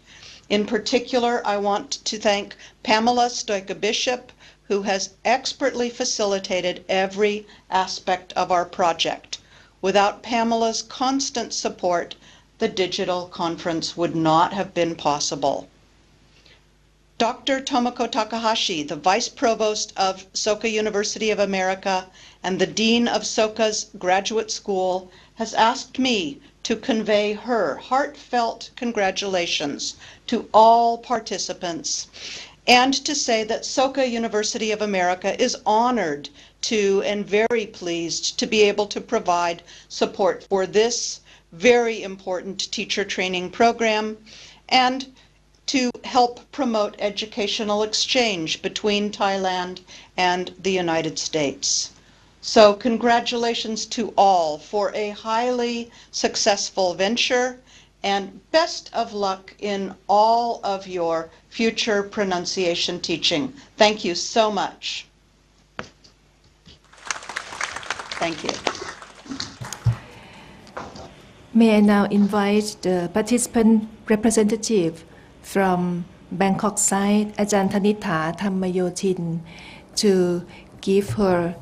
In particular, I want to thank Pamela Stoika-Bishop, who has expertly facilitated every aspect of our project. Without Pamela's constant support, the digital conference would not have been possible. Dr. Tomoko Takahashi, the Vice Provost of Soka University of America and the Dean of Soka's Graduate School, has asked me to convey her heartfelt congratulations to all participants and to say that Soka University of America is honored to and very pleased to be able to provide support for this very important teacher training program and to help promote educational exchange between Thailand and the United States. So congratulations to all for a highly successful venture and best of luck in all of your future pronunciation teaching. Thank you so much. Thank you. May I now invite the participant representative from Bangkok side, Ajahn Thanitha Thammayotin, to give her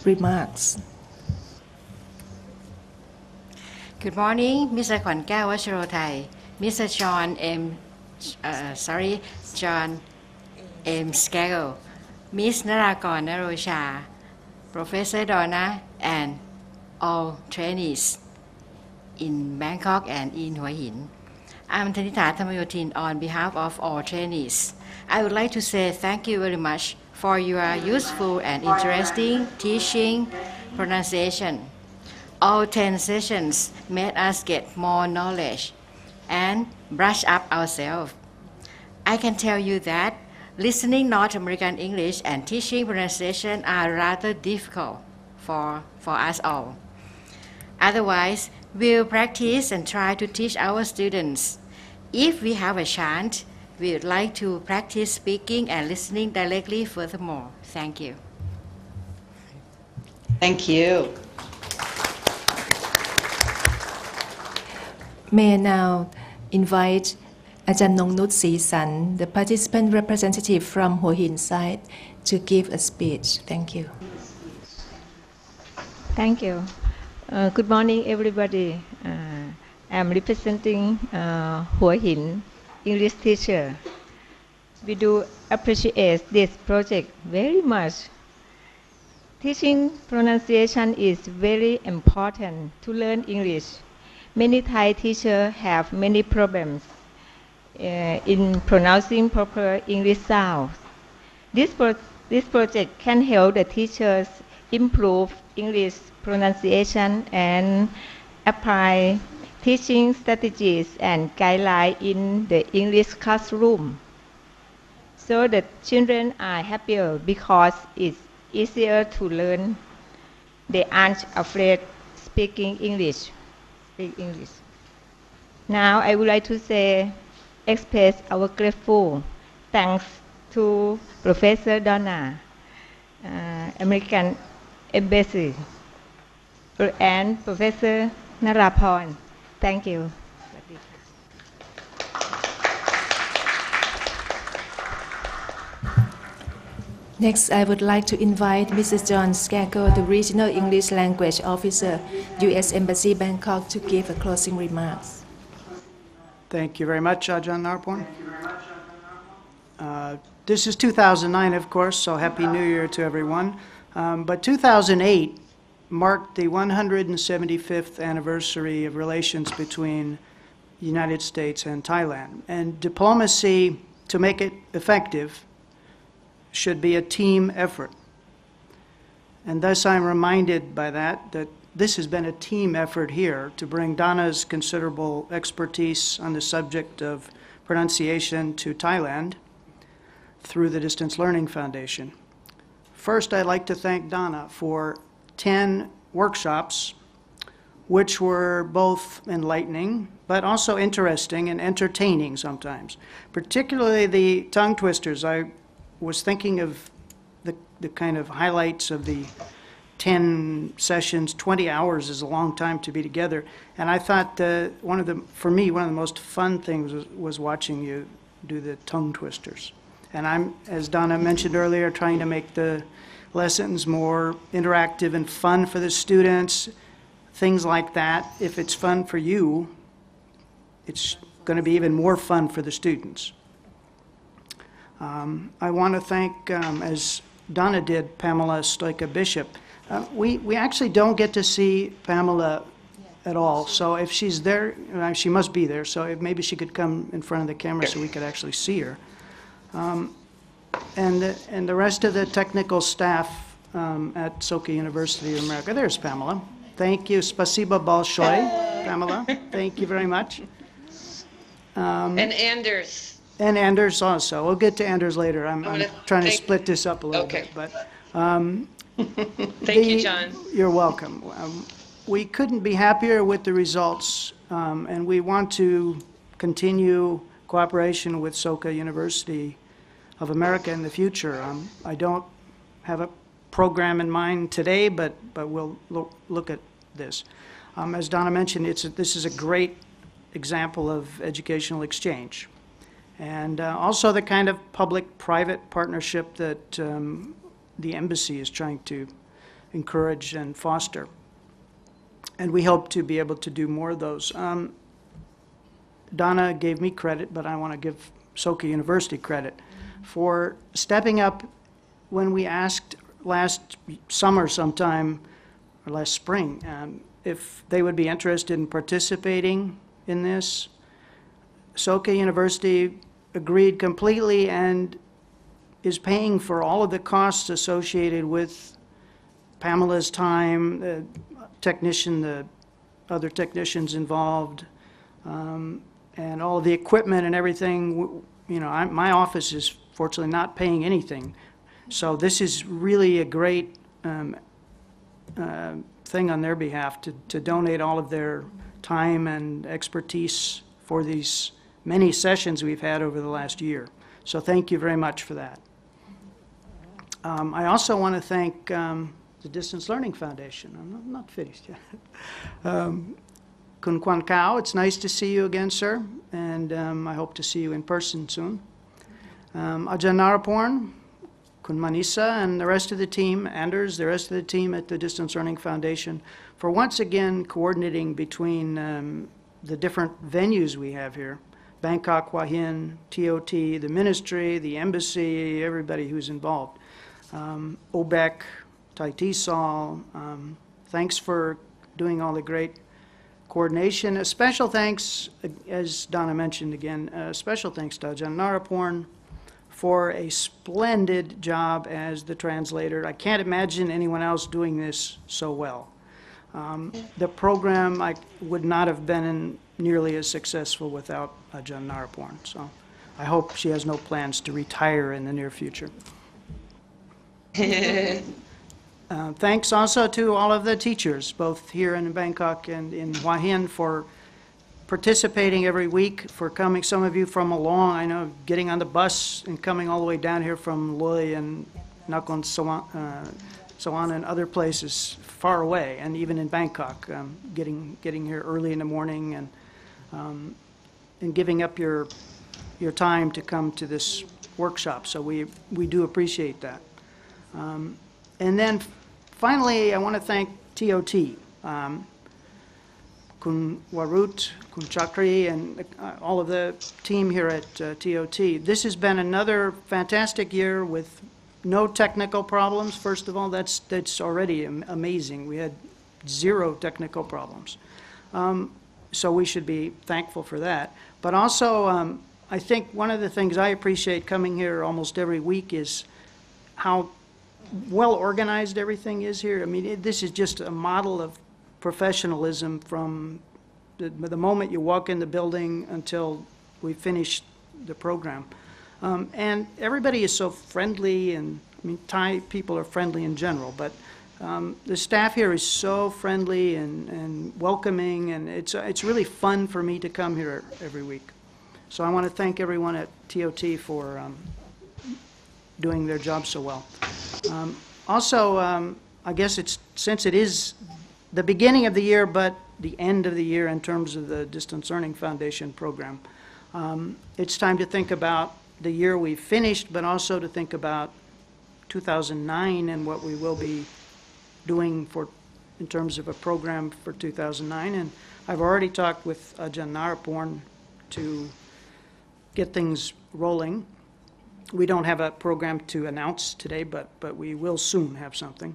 remarks. Good morning, Mr. Khonkaew Wacharothai, Mr. John M. Skagel, Ms. Narakon Narosha, Professor Donna, and all trainees in Bangkok and in Hua Hin. I'm Thanitha Thammayotin on behalf of all trainees. I would like to say thank you very much for your useful and interesting teaching pronunciation. All 10 sessions made us get more knowledge and brush up ourselves. I can tell you that listening North American English and teaching pronunciation are rather difficult for us all. Otherwise, we'll practice and try to teach our students. If we have a chance, we would like to practice speaking and listening directly furthermore. Thank you. Thank you. May I now invite Ajahn Nongnut Sisan, the participant representative from Hua Hin side, to give a speech. Thank you. Thank you. Good morning, everybody. I'm representing Hua Hin, English teacher. We do appreciate this project very much. Teaching pronunciation is very important to learn English. Many Thai teachers have many problems in pronouncing proper English sounds. This project can help the teachers improve English pronunciation and apply teaching strategies and guidelines in the English classroom. So the children are happier because it's easier to learn. They aren't afraid speaking English. Now I would like to express our grateful thanks to Professor Donna, American Embassy, and Professor Naraporn. Thank you. Next, I would like to invite Mrs. John Skagel, the Regional English Language Officer, U.S. Embassy, Bangkok, to give a closing remarks. Thank you very much, Ajahn Naraporn. This is 2009, of course, so Happy New Year to everyone. But 2008 marked the 175th anniversary of relations between the United States and Thailand. And diplomacy, to make it effective, should be a team effort. And thus I'm reminded by that this has been a team effort here to bring Donna's considerable expertise on the subject of pronunciation to Thailand through the Distance Learning Foundation. First, I'd like to thank Donna for 10 workshops, which were both enlightening, but also interesting and entertaining sometimes. Particularly the tongue twisters. I was thinking of the kind of highlights of the 10 sessions. 20 hours is a long time to be together. And I thought for me, one of the most fun things was watching you do the tongue twisters. And I'm, as Donna mentioned earlier, trying to make the lessons more interactive and fun for the students, things like that. If it's fun for you, it's going to be even more fun for the students. I want to thank, as Donna did, Pamela Stoika-Bishop. We actually don't get to see Pamela at all, so if she's there, she must be there, so if maybe she could come in front of the camera so we could actually see her. And the rest of the technical staff at Soka University of America. There's Pamela. Thank you. Spasiba Balshoy, Pamela. Thank you very much. And Anders. And Anders also. We'll get to Anders later. I'm trying to split this up a little bit. But, Thank you, John. You're welcome. We couldn't be happier with the results, and we want to continue cooperation with Soka University of America in the future. I don't have a program in mind today, but we'll look at this. As Donna mentioned, this is a great example of educational exchange. And also the kind of public-private partnership that the embassy is trying to encourage and foster. And we hope to be able to do more of those. Donna gave me credit, but I want to give Soka University credit for stepping up when we asked last summer sometime, or last spring, if they would be interested in participating in this. Soka University agreed completely and is paying for all of the costs associated with Pamela's time, the technician, the other technicians involved, and all of the equipment and everything. My office is fortunately not paying anything. So this is really a great thing on their behalf to donate all of their time and expertise for these many sessions we've had over the last year. So thank you very much for that. I also want to thank the Distance Learning Foundation. I'm not finished yet. Kun Kwan Kao, it's nice to see you again, sir, and I hope to see you in person soon. Ajahn Naraporn, Kun Manisa, and the rest of the team, Anders, the rest of the team at the Distance Learning Foundation, for once again coordinating between the different venues we have here. Bangkok, Hua Hin, TOT, the ministry, the embassy, everybody who's involved. OBEC, Tai Tisol, thanks for doing all the great coordination. A special thanks, as Donna mentioned again, special thanks to Ajahn Naraporn for a splendid job as the translator. I can't imagine anyone else doing this so well. The program would not have been nearly as successful without Ajahn Naraporn. So I hope she has no plans to retire in the near future. Thanks also to all of the teachers, both here in Bangkok and in Hua Hin, for participating every week, for coming, some of you from along, I know, getting on the bus and coming all the way down here from Loy and Nakhon Sawan and other places far away, and even in Bangkok, getting here early in the morning and giving up your time to come to this workshop. So we do appreciate that. And then finally, I want to thank TOT, Kun Warut, Kun Chakri, and all of the team here at TOT. This has been another fantastic year with no technical problems. First of all, that's already amazing. We had 0 technical problems. So we should be thankful for that. But also, I think one of the things I appreciate coming here almost every week is how well organized everything is here. I mean, this is just a model of professionalism from the moment you walk in the building until we finish the program. And everybody is so friendly, and I mean, Thai people are friendly in general, but the staff here is so friendly and welcoming, and it's really fun for me to come here every week. So I want to thank everyone at TOT for doing their job so well. Also, I guess since it is the beginning of the year, but the end of the year in terms of the Distance Learning Foundation program, it's time to think about the year we finished, but also to think about 2009 and what we will be doing in terms of a program for 2009. And I've already talked with Ajahn Naraporn to get things rolling. We don't have a program to announce today, but we will soon have something.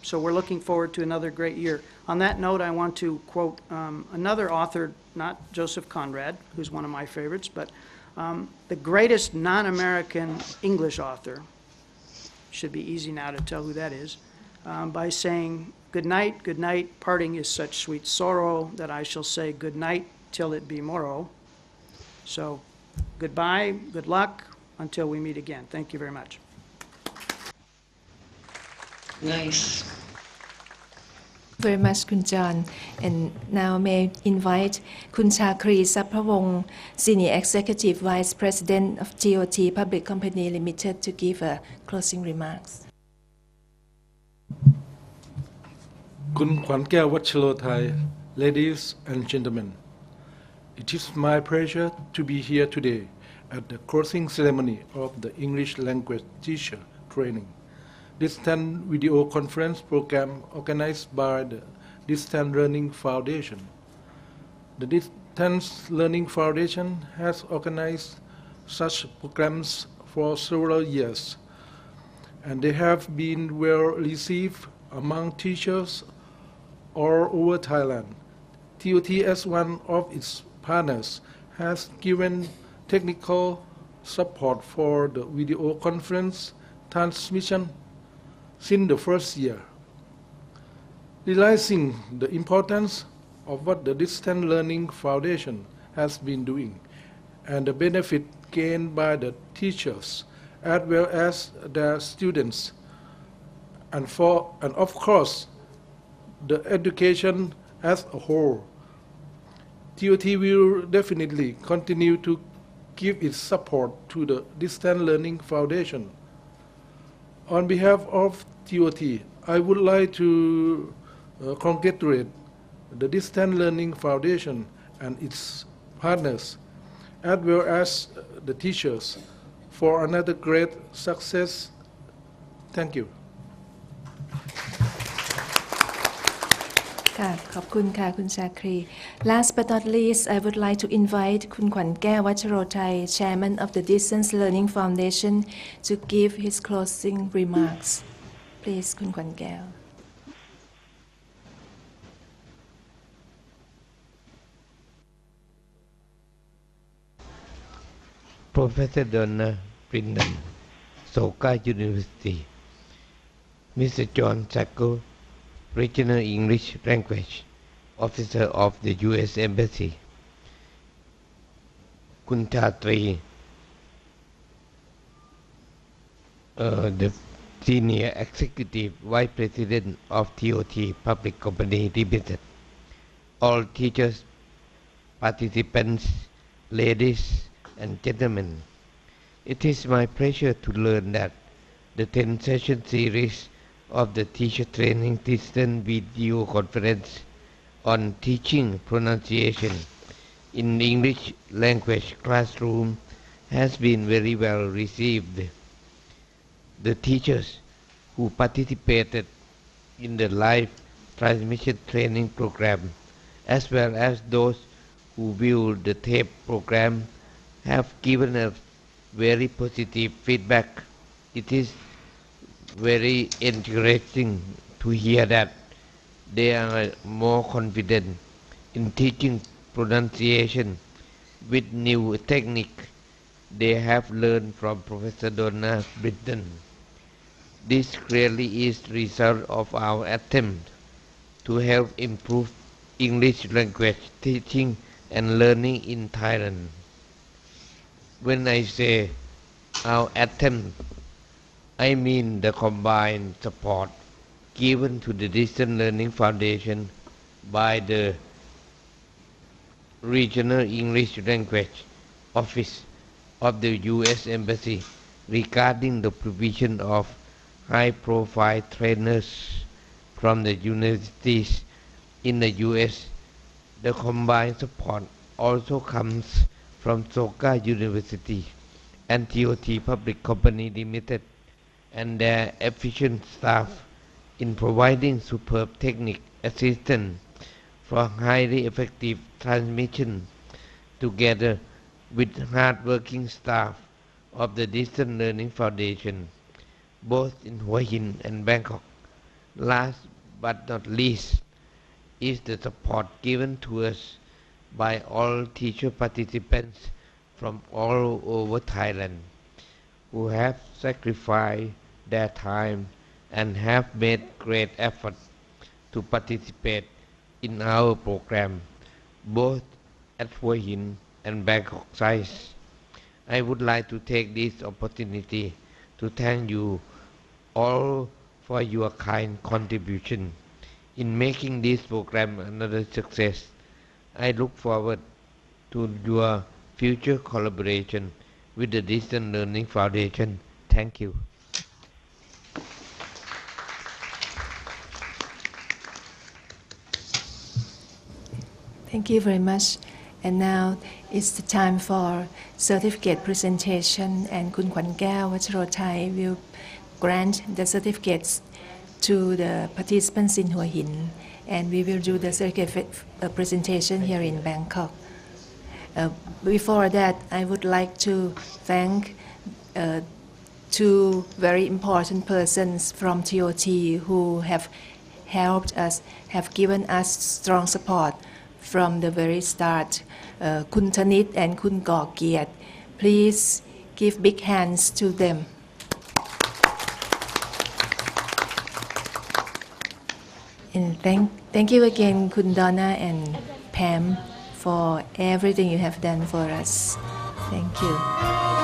So we're looking forward to another great year. On that note, I want to quote another author, not Joseph Conrad, who's one of my favorites, but the greatest non-American English author, should be easy now to tell who that is, by saying, good night, parting is such sweet sorrow that I shall say good night till it be morrow. So goodbye, good luck, until we meet again. Thank you very much. Nice. Very much, Kun John. And now may I invite Kun Chakri Saprawong, Senior Executive Vice President of TOT Public Company Limited, to give a closing remarks. Kun Kwan Keo Wachilothai, ladies and gentlemen, it is my pleasure to be here today at the closing ceremony of the English language teacher training distance video conference program organized by the Distance Learning Foundation. The Distance Learning Foundation has organized such programs for several years, and they have been well received among teachers all over Thailand. TOT, as one of its partners, has given technical support for the video conference transmission since the first year. Realizing the importance of what the Distance Learning Foundation has been doing and the benefit gained by the teachers as well as their students, and of course the education as a whole, TOT will definitely continue to give its support to the Distance Learning Foundation. On behalf of TOT, I would like to congratulate the Distance Learning Foundation and its partners, as well as the teachers, for another great success. Thank you. ค่ะขอบคุณค่ะคุณชาครี Last but not least I would like to invite คุณขวัญแก้ววัชโรไทย Chairman of the Distance Learning Foundation to give his closing remarks please คุณขวัญแก้ว Professor Donna Brennan, Soka University, Mr. John Sacco, Regional English Language Officer of the U.S. Embassy, Kun Chatri, the Senior Executive Vice President of TOT Public Company Limited, all teachers, participants, ladies and gentlemen, it is my pleasure to learn that the 10-session series of the teacher training distance video conference on teaching pronunciation in English language classroom has been very well received. The teachers who participated in the live transmission training program, as well as those who viewed the tape program, have given us very positive feedback. It is very encouraging to hear that they are more confident in teaching pronunciation with new technique they have learned from Professor Donna Brennan. This clearly is the result of our attempt to help improve English language teaching and learning in Thailand. When I say our attempt, I mean the combined support given to the Distance Learning Foundation by the Regional English Language Office of the U.S. Embassy regarding the provision of high-profile trainers from the universities in the U.S. The combined support also comes from Soka University and TOT Public Company Limited and their efficient staff in providing superb technique assistance for highly effective transmission, together with hard-working staff of the Distance Learning Foundation, both in Hua Hin and Bangkok. Last but not least is the support given to us by all teacher participants from all over Thailand, who have sacrificed their time and have made great effort to participate in our program, both at Hua Hin and Bangkok sites. I would like to take this opportunity to thank you all for your kind contribution in making this program another success. I look forward to your future collaboration with the Distance Learning Foundation. Thank you. Thank you very much. And now it's the time for certificate presentation, and Kun Kwan Kaew Wacharothai will grant the certificates to the participants in Hua Hin, and we will do the certificate presentation here in Bangkok. Before that, I would like to thank two very important persons from TOT who have helped us, have given us strong support from the very start, Kun Thanit and Kun Gaw Kiat. Please give big hands to them. And thank you again, Kun Donna and Pam, for everything you have done for us. Thank you.